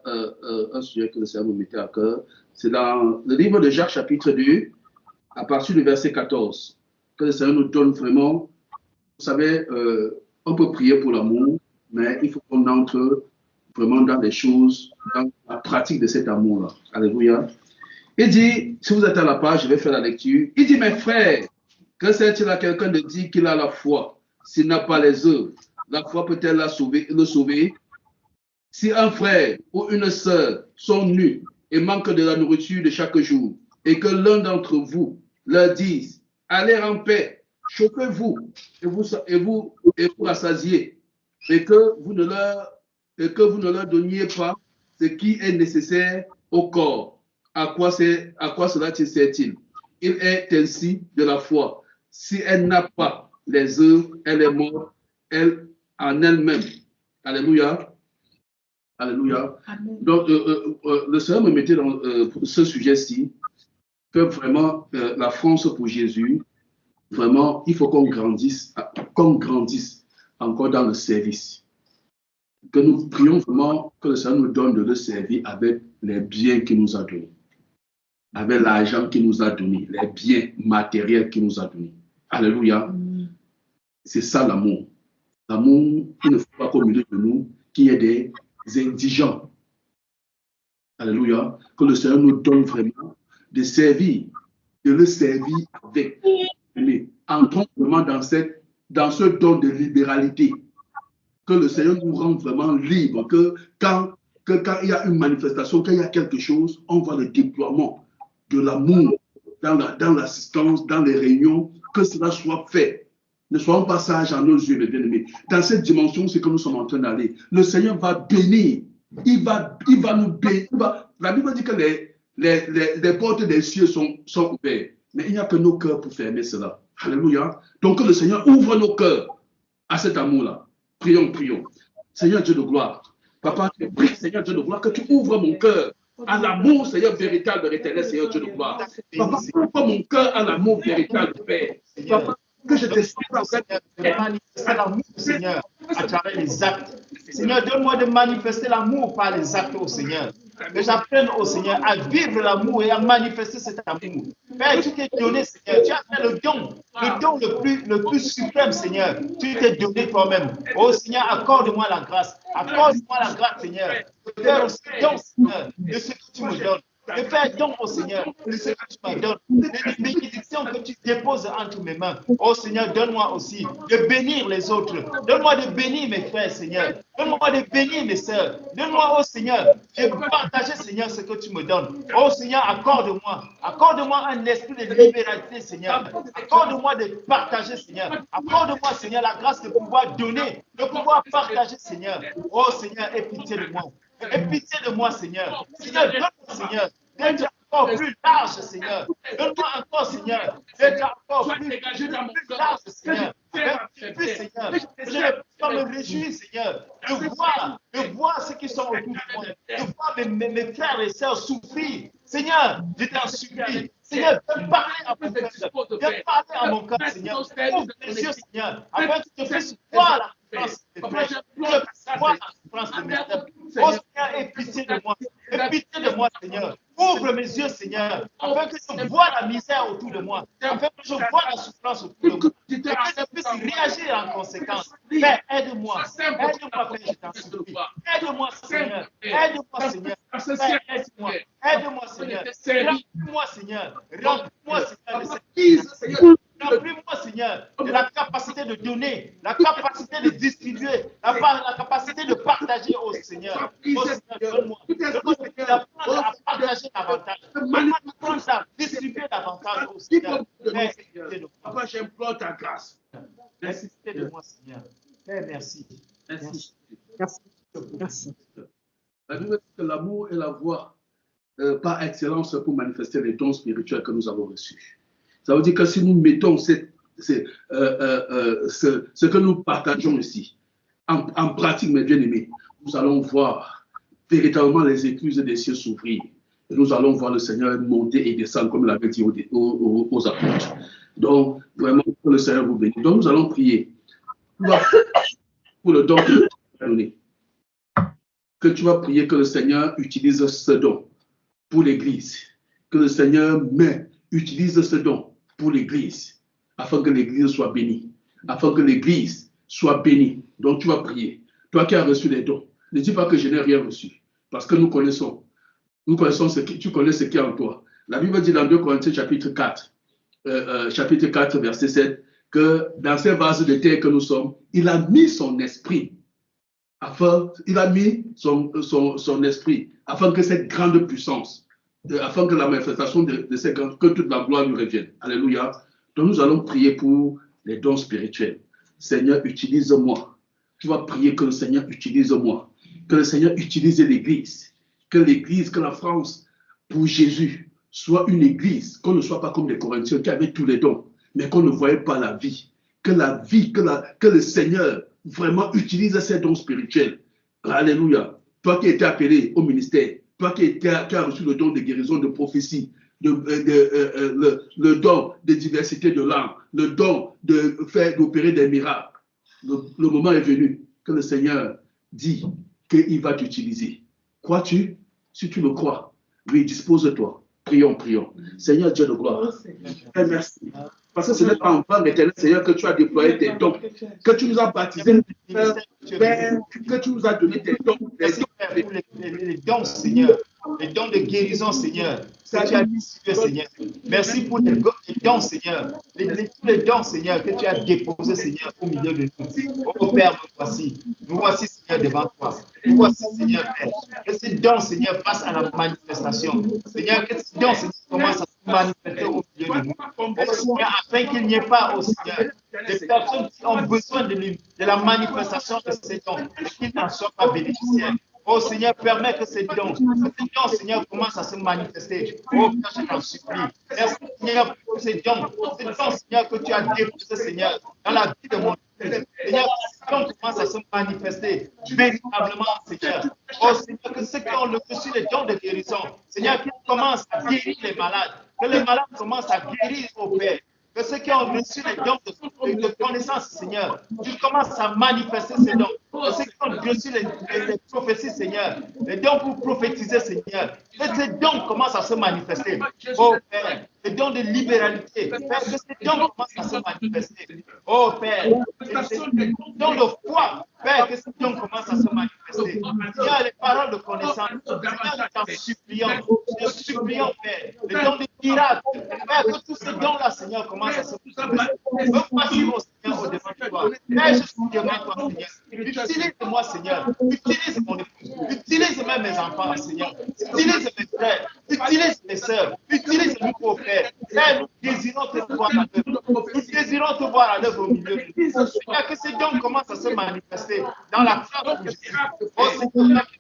un sujet que le Seigneur nous mettait à cœur. C'est dans le livre de Jacques, chapitre 2, à partir du verset 14, que le Seigneur nous donne vraiment. Vous savez, on peut prier pour l'amour, mais il faut qu'on entre vraiment dans les choses, dans la pratique de cet amour-là. Alléluia. Il dit, si vous êtes à la page, je vais faire la lecture. Il dit, mes frères, que sert-il à quelqu'un de dire qu'il a la foi s'il n'a pas les œuvres? La foi peut-elle le sauver? Si un frère ou une sœur sont nus et manquent de la nourriture de chaque jour, et que l'un d'entre vous leur dise, allez en paix, chauffez-vous et vous rassasiez, et que vous ne leur donniez pas ce qui est nécessaire au corps, à quoi cela sert-il? Il est ainsi de la foi. Si elle n'a pas les œuvres, elle est morte, elle en elle-même. Alléluia. Alléluia. Amen. Donc, le Seigneur me mettait dans ce sujet-ci que vraiment la France pour Jésus, vraiment, il faut qu'on grandisse encore dans le service. Que nous prions vraiment que le Seigneur nous donne de le servir avec les biens qu'il nous a donnés, avec l'argent qu'il nous a donné, les biens matériels qu'il nous a donnés. Alléluia. C'est ça l'amour. L'amour, il ne faut pas qu'au milieu de nous, qu'il y ait des indigents. Alléluia. Que le Seigneur nous donne vraiment de servir, de le servir avec. Entrons vraiment dans ce don de libéralité. Que le Seigneur nous rende vraiment libres. Que quand il y a une manifestation, quand il y a quelque chose, on voit le déploiement de l'amour dans l'assistance, dans les réunions, que cela soit fait. Ne soyons pas sages à nos yeux, les bien-aimés. Dans cette dimension, c'est que nous sommes en train d'aller. Le Seigneur va bénir il va nous bénir. La Bible dit que les portes des cieux sont ouvertes. Mais il n'y a que nos cœurs pour fermer cela. Alléluia. Donc que le Seigneur ouvre nos cœurs à cet amour-là. Prions, prions. Seigneur Dieu de gloire. Papa, je prie, Seigneur Dieu de gloire, que tu ouvres mon cœur à l'amour, Seigneur, véritable, éternel, Seigneur Dieu de gloire. Papa, ouvre mon cœur à l'amour véritable, Père. Papa, que je te manifester l'amour, Seigneur, à travers les actes. Seigneur, donne-moi de manifester l'amour par les actes, au Seigneur. Que j'apprenne au Seigneur à vivre l'amour et à manifester cet amour. Père, tu t'es donné, Seigneur. Tu as fait le don le plus suprême, Seigneur. Tu t'es donné toi-même. Oh Seigneur, accorde-moi la grâce. Accorde-moi la grâce, Seigneur. De faire aussi don, Seigneur, de ce que tu me donnes. De faire don au Seigneur, de ce que tu me donnes, des bénédictions que tu déposes entre mes mains. Oh Seigneur, donne-moi aussi de bénir les autres. Donne-moi de bénir mes frères, Seigneur. Donne-moi de bénir mes sœurs. Donne-moi, oh Seigneur, de partager, Seigneur, ce que tu me donnes. Oh Seigneur, accorde-moi un esprit de libéralité, Seigneur. Accorde-moi de partager, Seigneur. Accorde-moi, Seigneur, la grâce de pouvoir donner, de pouvoir partager, Seigneur. Oh Seigneur, aie pitié de moi. Aie pitié de moi, Seigneur. Seigneur, donne-moi, Seigneur, d'être encore plus large, Seigneur. Donne-moi encore, Seigneur, d'être encore plus large, Seigneur. Plus, Seigneur. Je me réjouis, Seigneur, de voir ceux qui sont autour de moi, de voir mes frères et sœurs souffrir. Seigneur, je t'en supplie. Seigneur, de parler à mon cœur, de parler à mon cœur, Seigneur. Ouvre les yeux, Seigneur, afin que je puisse voir la souffrance de mes frères. Oh Seigneur, aie pitié de moi. Aie pitié de moi, Seigneur. Ouvre mes yeux, Seigneur, afin que je vois la misère autour de moi, afin que je vois la souffrance autour de moi, et que je puisse réagir en conséquence. Père, aide-moi. Aide-moi, Père, je t'en supplie. Aide-moi, Seigneur. Aide-moi, Seigneur. Père, aide-moi. Aide-moi, Seigneur. Remplis-moi, Seigneur. Remplis-moi, Seigneur, de cette grâce. Remplis-moi, Seigneur, de la capacité de donner, la capacité de distribuer, la capacité de partager au Seigneur. Oh Seigneur, donne-moi d'apprendre à partager davantage, d'apprendre à distribuer davantage au Seigneur. Papa, j'implore ta grâce. Merci de moi, Seigneur. Père, merci. Merci. Merci. La Bible dit que l'amour est la voie par excellence pour manifester les dons spirituels que nous avons reçus. Ça veut dire que si nous mettons ce que nous partageons ici en pratique, mes bien-aimés, nous allons voir véritablement les écluses des cieux s'ouvrir. Et nous allons voir le Seigneur monter et descendre, comme il avait dit aux apôtres. Donc, vraiment, que le Seigneur vous bénisse. Donc, nous allons prier pour le don que tu as donné. Que tu vas prier que le Seigneur utilise ce don pour l'Église. Que le Seigneur utilise ce don pour l'Église, afin que l'Église soit bénie. Afin que l'Église soit bénie. Donc, tu vas prier. Toi qui as reçu les dons, ne dis pas que je n'ai rien reçu. Parce que nous connaissons tu connais ce qui est en toi. La Bible dit dans 2 Corinthiens chapitre 4, verset 7, que dans ces vases de terre que nous sommes, il a mis son esprit, afin que cette grande puissance, afin que la manifestation de cette grande, que toute la gloire lui revienne. Alléluia. Donc nous allons prier pour les dons spirituels. Seigneur, utilise-moi. Tu vas prier que le Seigneur utilise-moi. Que le Seigneur utilise l'Église. Que l'Église, que la France, pour Jésus, soit une Église, qu'on ne soit pas comme les Corinthiens qui avaient tous les dons, mais qu'on ne voyait pas la vie. Que la vie, que le Seigneur vraiment utilise ces dons spirituels. Alléluia. Toi qui étais appelé au ministère, toi qui as reçu le don de guérison, de prophétie, le don de diversité de langue, le don d'opérer des miracles. Le moment est venu que le Seigneur dit qu'il va t'utiliser. Crois-tu? Si tu le crois, oui, dispose-toi. Prions, prions. Seigneur Dieu de gloire, merci. Parce que ce n'est pas en vain, éternel Seigneur, que tu as déployé tes dons, que tu nous as baptisés, que tu nous as donné tes dons. Les dons, Seigneur, les dons de guérison, Seigneur, que tu as distribué, Seigneur. Merci pour les dons, Seigneur, les dons, Seigneur, que tu as déposés, Seigneur, au milieu de nous. Oh Père, nous voici, Seigneur, devant toi. Nous voici, Seigneur, Père. Que ces dons, Seigneur, passent à la manifestation. Seigneur, que ces dons, Seigneur, commencent à se manifester au milieu de nous. Oh Seigneur, afin qu'il n'y ait pas, oh Seigneur, des personnes qui ont besoin de la manifestation de ces dons et qui n'en soient pas bénéficiaires. Oh Seigneur, permets que ces dons, Seigneur, commencent à se manifester. Oh Père, je t'en supplie. Merci Seigneur pour ces dons, Seigneur, que tu as déposés, Seigneur, dans la vie de mon Seigneur, que ces dons commencent à se manifester véritablement, Seigneur. Oh Seigneur, que ceux qui ont reçu les dons de guérison, Seigneur, qu'ils commencent à guérir les malades, que les malades commencent à guérir au Père. Que ceux qui ont reçu les dons de connaissance, Seigneur, qu'ils commencent à manifester ces dons. Que ceux qui ont reçu les prophéties, Seigneur, les dons pour prophétiser, Seigneur, que ces dons commencent à se manifester. Oh Père, les dons de libéralité, Père, que ces dons commencent à se manifester. Oh Père, les dons de foi, Père, que ces dons commencent à se manifester. Seigneur, les paroles de connaissance, Seigneur, nous t'en supplions, Père, les dons de miracle, Père, que tous ces dons-là, Seigneur, commencent à se manifester. Voici mon Seigneur au devant de toi. Père, je suis devant toi, Seigneur. Utilise-moi, Seigneur. Utilise mon épouse. Utilise même mes enfants, Seigneur. Utilise mes frères. Utilise mes soeurs. Utilise-nous, au Père. Père, nous désirons te voir à l'œuvre. Nous désirons te voir à l'œuvre au milieu de nous. Seigneur, que ces dons commencent à se manifester dans la France de Jésus. Oh Seigneur, qui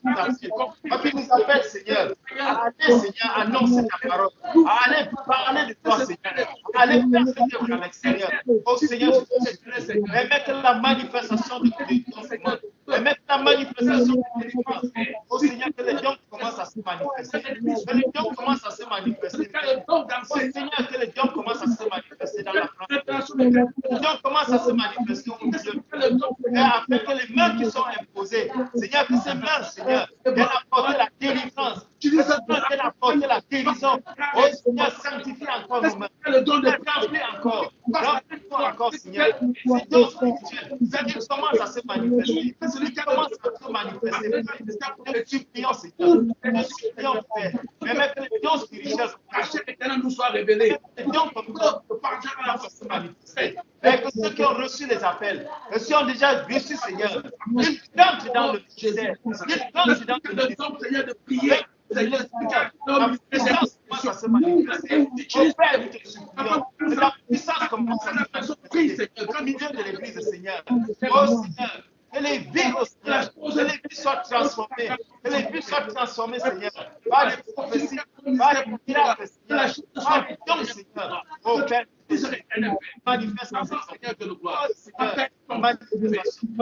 nous appelle, Seigneur, à aller, Seigneur, annoncer ta parole, à aller parler de toi, Seigneur, à aller faire cette œuvre à l'extérieur. Oh Seigneur, je te laisse permettre la manifestation de ton commande. Permettre la manifestation de délivrance. Oh Seigneur, que les dons commencent à se manifester. Que les dons commencent à se manifester. Oh Seigneur, que les dons commencent à se manifester dans la France. Que les dons commencent à se manifester au milieu de nous. Et afin que les mains qui sont imposées, Seigneur, que ces mains, Seigneur, viennent apporter la délivrance. Que ces mains viennent apporter la guérison. Oh Seigneur, sanctifie encore nos mains. Remplis encore. Remplis-toi encore, Seigneur. Ces dons spirituels, ça commence à se manifester. Celui qui commence à se manifester. Nous supplions, Seigneur. Nous supplions, Père. Permets que les dons spirituels cachés nous soient révélés. Les dons comme ça commencent à se manifester. Et que ceux qui ont reçu les appels, que ceux qui ont déjà reçu, Seigneur, ils entrent dans le ministère. Ils entrent dans le ministère, Seigneur, de prier. Seigneur, la puissance commence à se manifester. Au Père, nous te supplions. La puissance commence à se manifester au milieu de l'église, Seigneur. Oh Seigneur, que les vies, oh Seigneur, que les vies soient transformées. Que les vies soient transformées, Seigneur, par des prophéties, par des miracles, Seigneur, par des dons, Seigneur. Oh Père, manifestation, Seigneur, de gloire. Seigneur, manifestation. Oh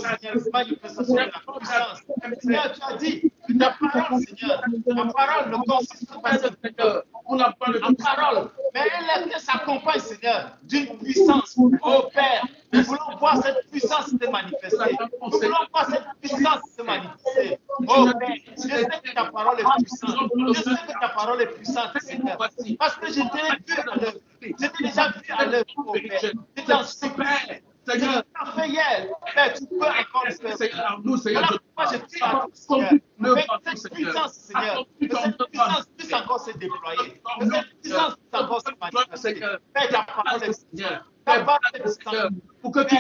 Seigneur, manifestation de la puissance. Seigneur, tu as dit que ta parole, Seigneur, ta parole ne consiste pas, Seigneur, on en parle de parole, mais elle s'accompagne, Seigneur, d'une puissance. Oh Père, nous voulons voir cette puissance se manifester. Nous voulons voir cette puissance se manifester. Oh Père, je sais que ta parole est puissante. Je sais que ta parole est puissante, Seigneur. Parce que je t'ai vu à l'œuvre. Je t'ai déjà vu à l'œuvre, oh Père. Je t'en supplie. Seigneur, tu as fait hier, Père, tu peux encore le faire. Seigneur, nous, Seigneur, moi je prie à toi, Seigneur, que cette puissance, Seigneur, que cette puissance puisse encore se déployer, que cette puissance puisse encore se manifester. Père, ta parole est Seigneur, ta parole est Seigneur, pour que tu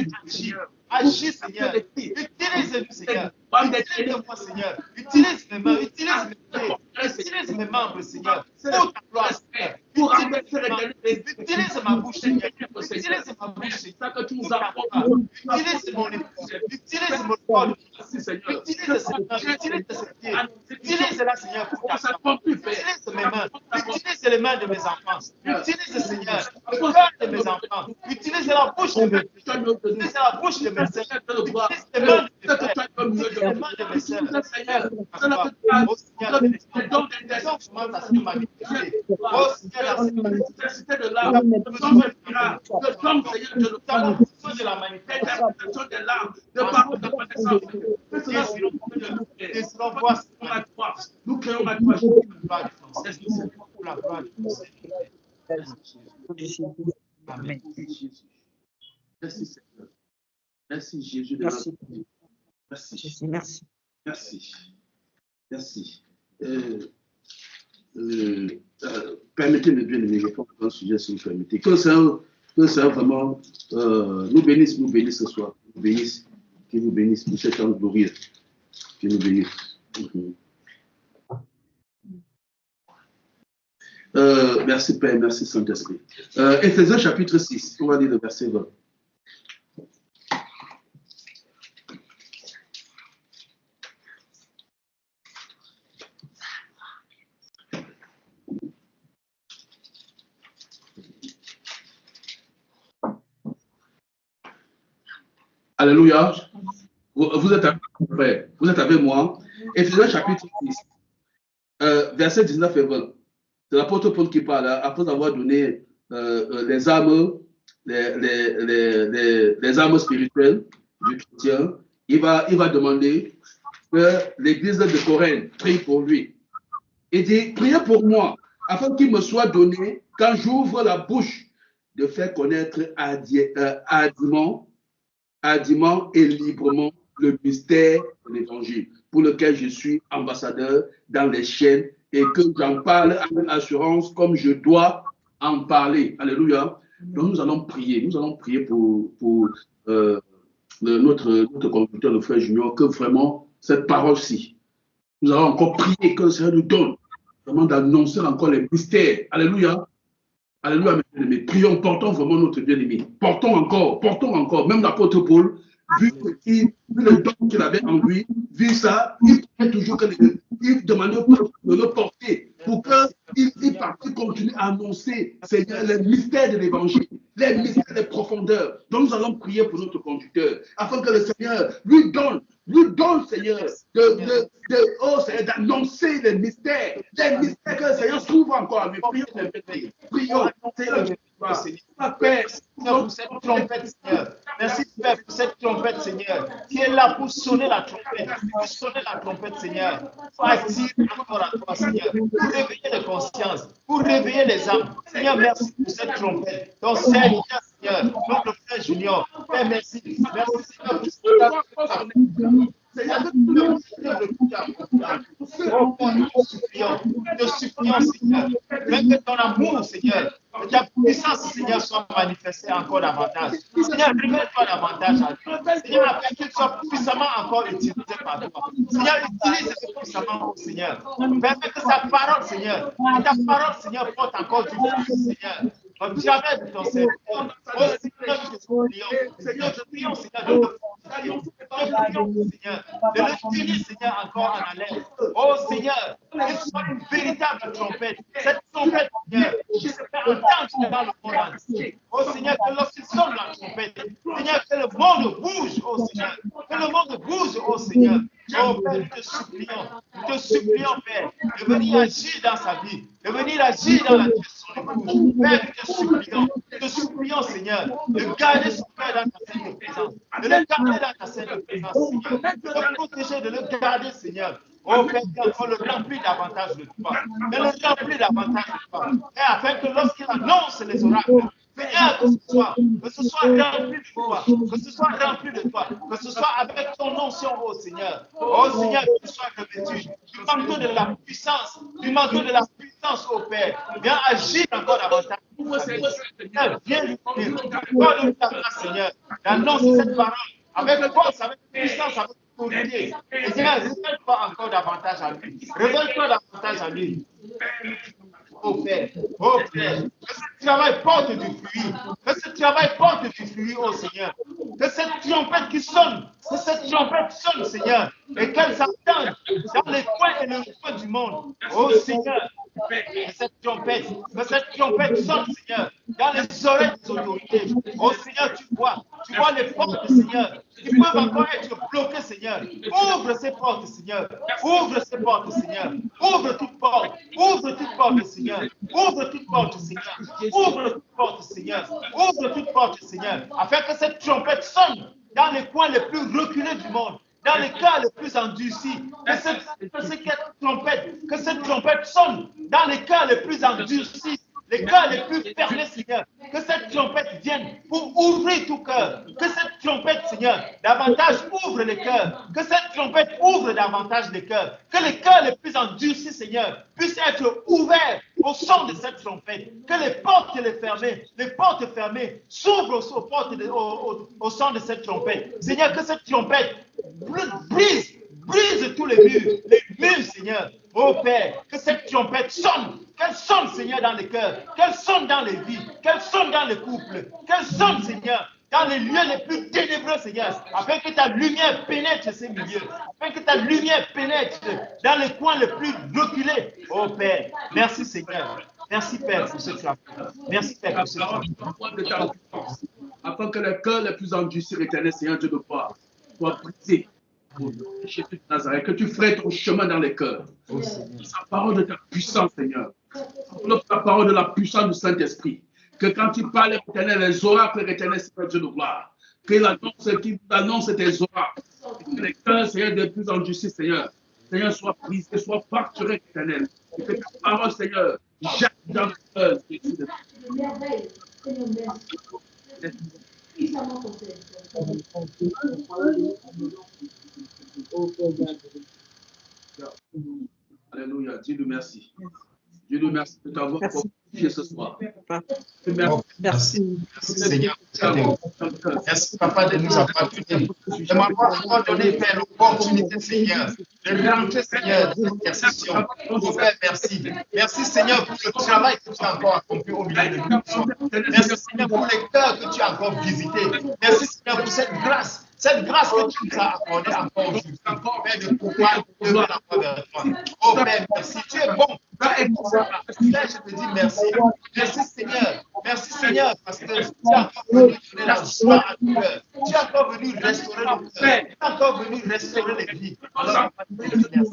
agis, Seigneur, utilise-nous, Seigneur, utilise-moi, Seigneur, utilise mes mains, utilise mes pieds, utilise mes membres, Seigneur, pour ta gloire, Seigneur, utilise ma bouche, Seigneur, utilise ma bouche, Seigneur, que tu nous apportes, utilise mon épouse, utilise mon corps, utilise ses mains, utilise ses pieds, utilise-la, Seigneur, pour ta gloire, utilise mes mains, utilise les mains de mes enfants, utilise, Seigneur, le cœur de mes enfants, utilise la bouche de mes soeurs, utilise la bouche de mes soeurs, utilise les mains de mes frères, utilise les mains de mes soeurs, Seigneur, oh Seigneur, les dons commencent à se manifester, oh Seigneur, la nécessité de l'âme, le don Seigneur, nous avons besoin de la manifestation de l'âme, de parole de connaissance, désirons voir la croix, nous créons la croix, pour la gloire du Seigneur. Amen. Merci Seigneur. Merci Jésus de Merci. Merci. Jésus, merci. Merci. Merci. Permettez de bien aimer, je prends un sujet si vous permettez. Que ça vraiment nous bénisse ce soir. Nous bénisse, qu'il nous bénisse pour cet temps glorieux. Qu'il nous bénisse. Merci Père, merci Saint-Esprit. Éphésiens chapitre 6, on va lire le verset 20. Alléluia. Vous êtes avec moi, frère. Vous êtes avec moi. Éphésiens chapitre 6, verset 19 et 20. C'est l'apôtre Paul qui parle, après avoir donné les armes, les armes spirituelles du chrétien. Il va demander que l'église de Corinthe prie pour lui. Il dit, priez pour moi, afin qu'il me soit donné, quand j'ouvre la bouche, de faire connaître hardiment et librement le mystère de l'évangile, pour lequel je suis ambassadeur dans les chaînes et que j'en parle avec assurance comme je dois en parler. Alléluia. Donc nous allons prier pour notre conducteur, le frère Junior, que vraiment cette parole-ci, nous allons encore prier que le Seigneur nous donne vraiment d'annoncer encore les mystères. Alléluia. Alléluia, mes bien-aimés. Prions, portons vraiment notre bien-aimé. Portons encore. Même l'apôtre Paul, vu le don qu'il avait en lui, vu ça, il priait toujours il demandait au peuple de le porter pour qu'il continue à annoncer, Seigneur, les mystères de l'évangile, les mystères des profondeurs. Donc nous allons prier pour notre conducteur, afin que le Seigneur lui donne, Seigneur, d'annoncer les mystères que le Seigneur s'ouvre encore à lui. Prions, Seigneur. Père, pour cette trompette, Seigneur. Merci, Père, pour cette trompette, Seigneur, qui est là pour sonner la trompette, Seigneur. Pour attirer encore à toi, Seigneur. Pour réveiller les consciences, pour réveiller les âmes. Seigneur, merci pour cette trompette. Ton Seigneur, notre frère Junior. Père, merci. Merci, Seigneur, pour cette trompette. Seigneur, nous te supplions, Seigneur, que ton amour, Seigneur, que ta puissance, Seigneur, soit manifestée encore davantage. Seigneur, révèle-toi davantage à lui. Seigneur, afin qu'il soit puissamment encore utilisé par toi. Seigneur, utilise-le puissamment, Seigneur. Permets que sa parole, Seigneur, que ta parole, Seigneur, porte encore du fruit, Seigneur. Jamais de ton Seigneur. Oh Seigneur, je te supplions. Seigneur, je prie, Seigneur, de le tenir, Seigneur, encore en haleine. Oh Seigneur, qu'il soit une véritable trompette. Cette trompette, Seigneur, qui se fait entendre dans le monde entier. Oh Seigneur, que lorsqu'il sonne la trompette, Seigneur, que le monde bouge, oh Seigneur. Que le monde bouge, oh Seigneur. Oh Père, nous te supplions, Père, de venir agir dans sa vie, de venir agir dans la question de bouche. Père, nous te supplions, Seigneur, de garder son Père dans ta sainte présence, de le garder dans ta sainte présence, Seigneur, de le protéger, de le garder, Seigneur. Oh Père, qu'on le remplit davantage de toi, de le remplir davantage de toi, et afin que lorsqu'il annonce les oracles, Seigneur, que ce soit rempli de toi, que ce soit rempli de toi, que ce soit avec ton onction, oh Seigneur. Oh Seigneur, que ce soit revêtu du manteau de la puissance, oh Père. Viens agir encore davantage. Seigneur, viens lui dire, donne-nous ta grâce, Seigneur, d'annoncer cette parole avec force, avec puissance, avec autorité. Seigneur, révèle-toi encore davantage à lui. Révèle-toi davantage à lui. Oh Père, que ce travail porte du fruit, oh Seigneur, que cette trompette qui sonne, Seigneur, et qu'elle s'entende dans les coins et les coins du monde, oh Seigneur, que cette trompette sonne, Seigneur, dans les oreilles des autorités, oh Seigneur, tu vois les portes, Seigneur, qui peuvent encore être bloquées, Seigneur, ouvre ces portes, Seigneur, ouvre toute porte, Seigneur. Ouvre toute porte, Seigneur, afin que cette trompette sonne dans les coins les plus reculés du monde, dans les cas les plus endurcis, que cette trompette sonne dans les cas les plus endurcis, les cas les plus fermés, Seigneur, que cette trompette vienne pour ouvrir tout cœur, que cette trompette, Seigneur, davantage ouvre les cœurs, que cette trompette ouvre davantage les cœurs, que les cœurs les plus endurcis, Seigneur, puissent être ouverts au son de cette trompette, que les portes fermées s'ouvrent au son de cette trompette. Seigneur, que cette trompette brise tous les murs, Seigneur. Oh Père, que cette trompette sonne, qu'elle sonne, Seigneur, dans les cœurs, qu'elle sonne dans les vies, qu'elle sonne dans les couples, qu'elle sonne, Seigneur, dans les lieux les plus ténébreux, Seigneur, afin que ta lumière pénètre ces milieux, afin que ta lumière pénètre dans les coins les plus reculés. Oh Père, merci Seigneur. Merci Père pour ce travail. Merci Père pour ce travail. afin que les cœurs les plus endurcis, éternel Seigneur Dieu de gloire, soient brisés. Jésus de Nazareth, que tu ferais ton chemin dans les cœurs. La parole de ta puissance, Seigneur. La parole de la puissance du Saint-Esprit. Que quand tu parles, éternel, les oracles, éternel Seigneur Dieu de gloire, que l'annonce qui annonce tes oracles, que les cœurs, Seigneur, les plus endurcis, Seigneur, Seigneur, soient brisés, soient fracturés, éternel. Et que ta parole, Seigneur, jette dans le cœur. Alléluia. Dieu nous merci. Dieu nous merci de t'avoir confié ce soir. Merci. Merci Seigneur. Merci Papa de nous avoir donné. De m'avoir donné, Père, l'opportunité, Seigneur, de rentrer, Seigneur, dans l'intercession. Oh Père, merci. Merci Seigneur pour le travail que tu as encore accompli au milieu de nous. Merci Seigneur pour les cœurs que tu as encore visités. Merci Seigneur pour cette grâce. Cette grâce que tu nous as accordée encore aujourd'hui, Père, de pouvoir lever la foi vers toi. Oh Père, merci. Tu es bon. Père, je te dis merci. Merci Seigneur. Merci Seigneur, parce que tu as encore venu donner la joie à nos cœurs. Tu es encore venu restaurer nos cœurs. Tu es encore venu restaurer les vies. Alors, merci.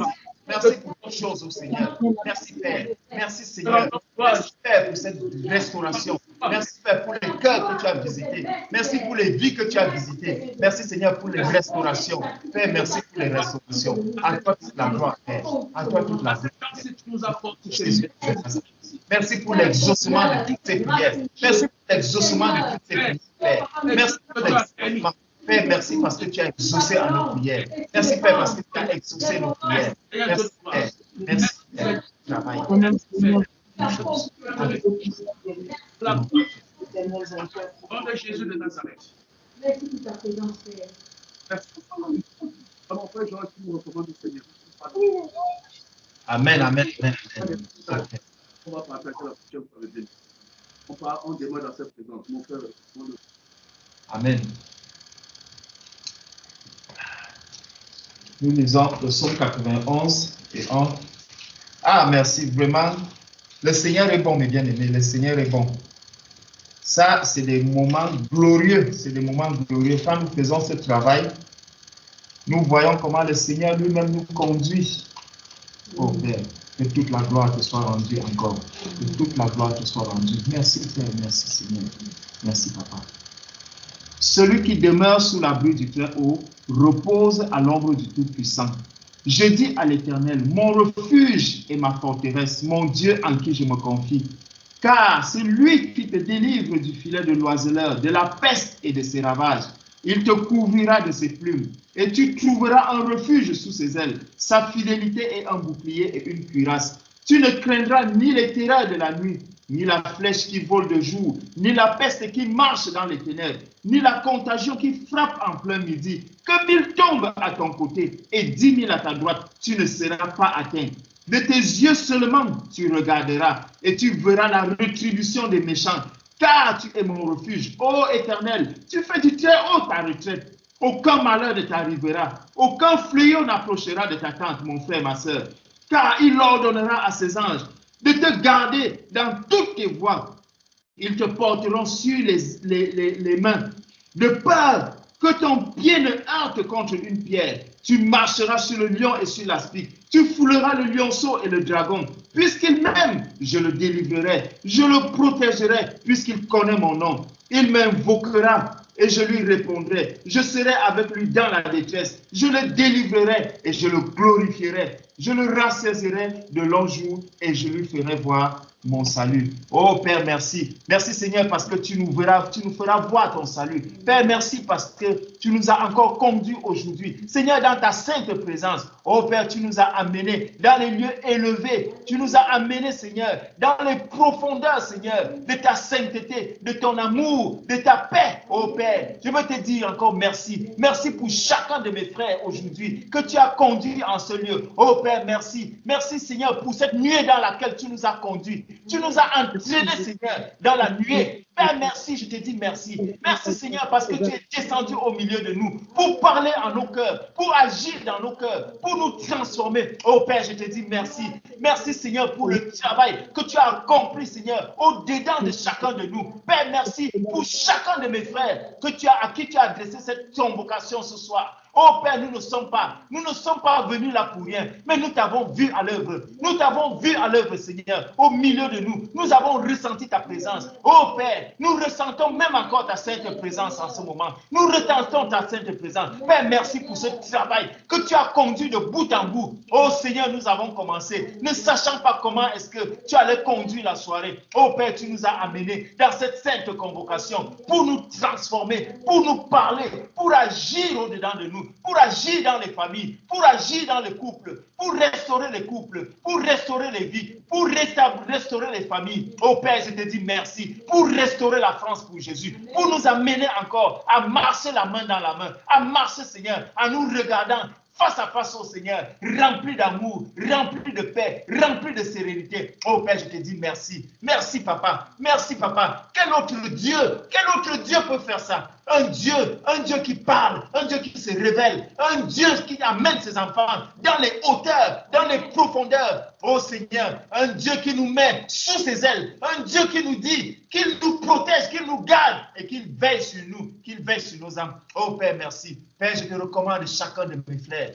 Merci pour toutes choses, oh Seigneur. Merci Père. Merci Seigneur. Merci Père pour cette restauration. Merci Père pour les cœurs que tu as visités. Merci pour les vies que tu as visitées. Merci Seigneur pour les restaurations. Père, merci pour les restaurations. À toi toute la gloire, Père. À toi toute la gloire. Jésus. Merci pour l'exaucement de toutes ces prières. Merci pour l'exaucement de toutes ces prières, Père. Merci pour l'exaucement. Père, merci parce que tu as exaucé à nos prières. Merci Père parce que tu as exaucé nos prières. Merci Père. Merci Père. Travail. Au nom de Jésus de Nazareth. Merci pour ta présence, Père. Merci. Mon frère, j'aurais pu vous recommander, Seigneur. Amen, amen, amen. On va partager la prière avec Dieu. On demeure dans cette présence. Mon frère, amen. Nous lisons le psaume 91 et 1. Ah, merci, vraiment. Le Seigneur est bon, mes bien-aimés. Le Seigneur est bon. Ça, c'est des moments glorieux. C'est des moments glorieux. Quand nous faisons ce travail, nous voyons comment le Seigneur lui-même nous conduit. Oh Père, que toute la gloire te soit rendue encore. Que toute la gloire te soit rendue. Merci Père, merci Seigneur. Merci Papa. Celui qui demeure sous l'abri du Très-Haut repose à l'ombre du Tout-Puissant. Je dis à l'Éternel, mon refuge et ma forteresse, mon Dieu en qui je me confie. Car c'est lui qui te délivre du filet de l'oiseleur, de la peste et de ses ravages. Il te couvrira de ses plumes et tu trouveras un refuge sous ses ailes. Sa fidélité est un bouclier et une cuirasse. Tu ne craindras ni les terreurs de la nuit, ni la flèche qui vole de jour, ni la peste qui marche dans les ténèbres, ni la contagion qui frappe en plein midi. Que 1000 tombent à ton côté et 10 000 à ta droite, tu ne seras pas atteint. De tes yeux seulement tu regarderas et tu verras la rétribution des méchants. Car tu es mon refuge, ô Éternel, tu fais du Très-Haut ta retraite. Aucun malheur ne t'arrivera, aucun fléau n'approchera de ta tente, mon frère, ma soeur. Car il ordonnera à ses anges de te garder dans toutes tes voies. Ils te porteront sur les mains, de peur que ton pied ne heurte contre une pierre. Tu marcheras sur le lion et sur l'aspic. Tu fouleras le lionceau et le dragon. Puisqu'il m'aime, je le délivrerai. Je le protégerai, puisqu'il connaît mon nom. Il m'invoquera et je lui répondrai. Je serai avec lui dans la détresse. Je le délivrerai et je le glorifierai. Je le rassasirai de longs jours et je lui ferai voir mon salut. Oh Père, merci. Merci Seigneur parce que tu nous feras voir ton salut. Père, merci parce que tu nous as encore conduits aujourd'hui. Seigneur, dans ta sainte présence, oh Père, tu nous as amenés dans les lieux élevés. Tu nous as amenés, Seigneur, dans les profondeurs, Seigneur, de ta sainteté, de ton amour, de ta paix, oh Père. Je veux te dire encore merci. Merci pour chacun de mes frères aujourd'hui que tu as conduit en ce lieu. Oh Père, merci. Merci Seigneur pour cette nuée dans laquelle tu nous as conduits. Tu nous as entraînés, Seigneur, dans la nuée. Père, merci, je te dis merci. Merci, Seigneur, parce que tu es descendu au milieu de nous pour parler en nos cœurs, pour agir dans nos cœurs, pour nous transformer. Oh Père, je te dis merci. Merci Seigneur pour le travail que tu as accompli, Seigneur, au-dedans de chacun de nous. Père, merci pour chacun de mes frères à qui tu as adressé cette convocation ce soir. Oh Père, nous ne sommes pas venus là pour rien, mais nous t'avons vu à l'œuvre. Nous t'avons vu à l'œuvre, Seigneur, au milieu de nous. Nous avons ressenti ta présence. Oh Père, nous ressentons même encore ta sainte présence en ce moment. Nous ressentons ta sainte présence. Père, merci pour ce travail que tu as conduit de bout en bout. Oh Seigneur, nous avons commencé, ne sachant pas comment est-ce que tu allais conduire la soirée. Oh Père, tu nous as amenés dans cette sainte convocation pour nous transformer, pour nous parler, pour agir au-dedans de nous, pour agir dans les familles, pour agir dans les couples, pour restaurer les couples, pour restaurer les vies, pour restaurer les familles. Oh Père, je te dis merci pour restaurer la France pour Jésus, pour nous amener encore à marcher la main dans la main, à marcher, Seigneur, en nous regardant face à face au Seigneur, rempli d'amour, rempli de paix, rempli de sérénité. Oh Père, je te dis merci. Merci Papa. Merci Papa. Quel autre Dieu peut faire ça? Un Dieu qui parle, un Dieu qui se révèle, un Dieu qui amène ses enfants dans les hauteurs, dans les profondeurs. Oh Seigneur, un Dieu qui nous met sous ses ailes, un Dieu qui nous dit qu'il nous protège, qu'il nous garde et qu'il veille sur nous, qu'il veille sur nos âmes. Oh Père, merci. Père, je te recommande chacun de mes frères.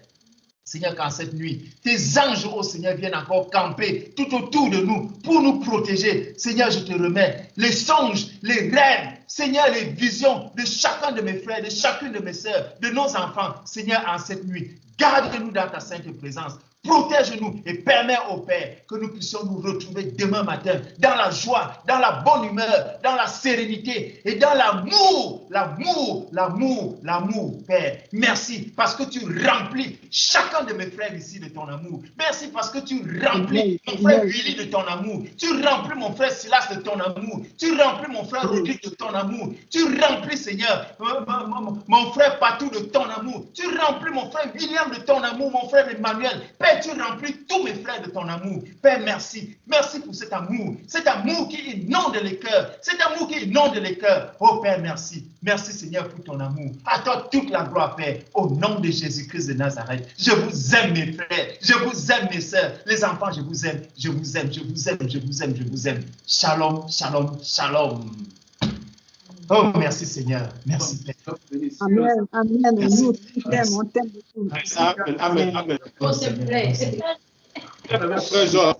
Seigneur, qu'en cette nuit, tes anges, oh Seigneur, viennent encore camper tout autour de nous pour nous protéger. Seigneur, je te remets les songes, les rêves, Seigneur, les visions de chacun de mes frères, de chacune de mes sœurs, de nos enfants. Seigneur, en cette nuit, garde-nous dans ta sainte présence. Protège-nous et permets au Père que nous puissions nous retrouver demain matin dans la joie, dans la bonne humeur, dans la sérénité et dans l'amour, Père. Merci parce que tu remplis chacun de mes frères ici de ton amour. Merci parce que tu remplis mon frère Willy de ton amour. Tu remplis mon frère Silas de ton amour. Tu remplis mon frère Rodrigue de ton amour. Tu remplis, Seigneur, mon frère Patou de ton amour. Tu remplis mon frère William de ton amour, mon frère Emmanuel. Père, tu remplis tous mes frères de ton amour. Père, merci. Merci pour cet amour qui inonde les cœurs. Cet amour qui inonde les cœurs. Oh Père, merci. Merci Seigneur pour ton amour. À toi toute la gloire, Père. Au nom de Jésus-Christ de Nazareth. Je vous aime mes frères. Je vous aime mes sœurs. Les enfants, je vous aime. Je vous aime. Je vous aime. Je vous aime. Je vous aime. Shalom, shalom, shalom. Oh, merci Seigneur. Merci Père. Amen. Amen. Nous t'aime, on t'aime beaucoup. Amen. Amen. Amen. Oh, s'il vous plaît. Frère Jean,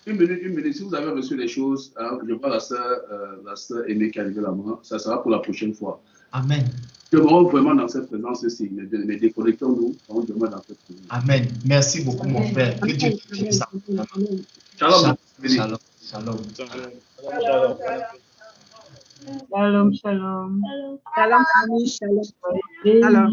Une minute. Si vous avez reçu les choses, je vois la sœur Aimée qui a levé la main. Ça sera pour la prochaine fois. Amen. Demeurons vraiment dans cette présence-ci. Mais déconnectons-nous. On demeure dans cette présence. Amen. Merci beaucoup, mon frère. Que Dieu te bénisse. Shalom. Shalom. Shalom. Shalom, shalom. Shalom, famille, shalom. Alors.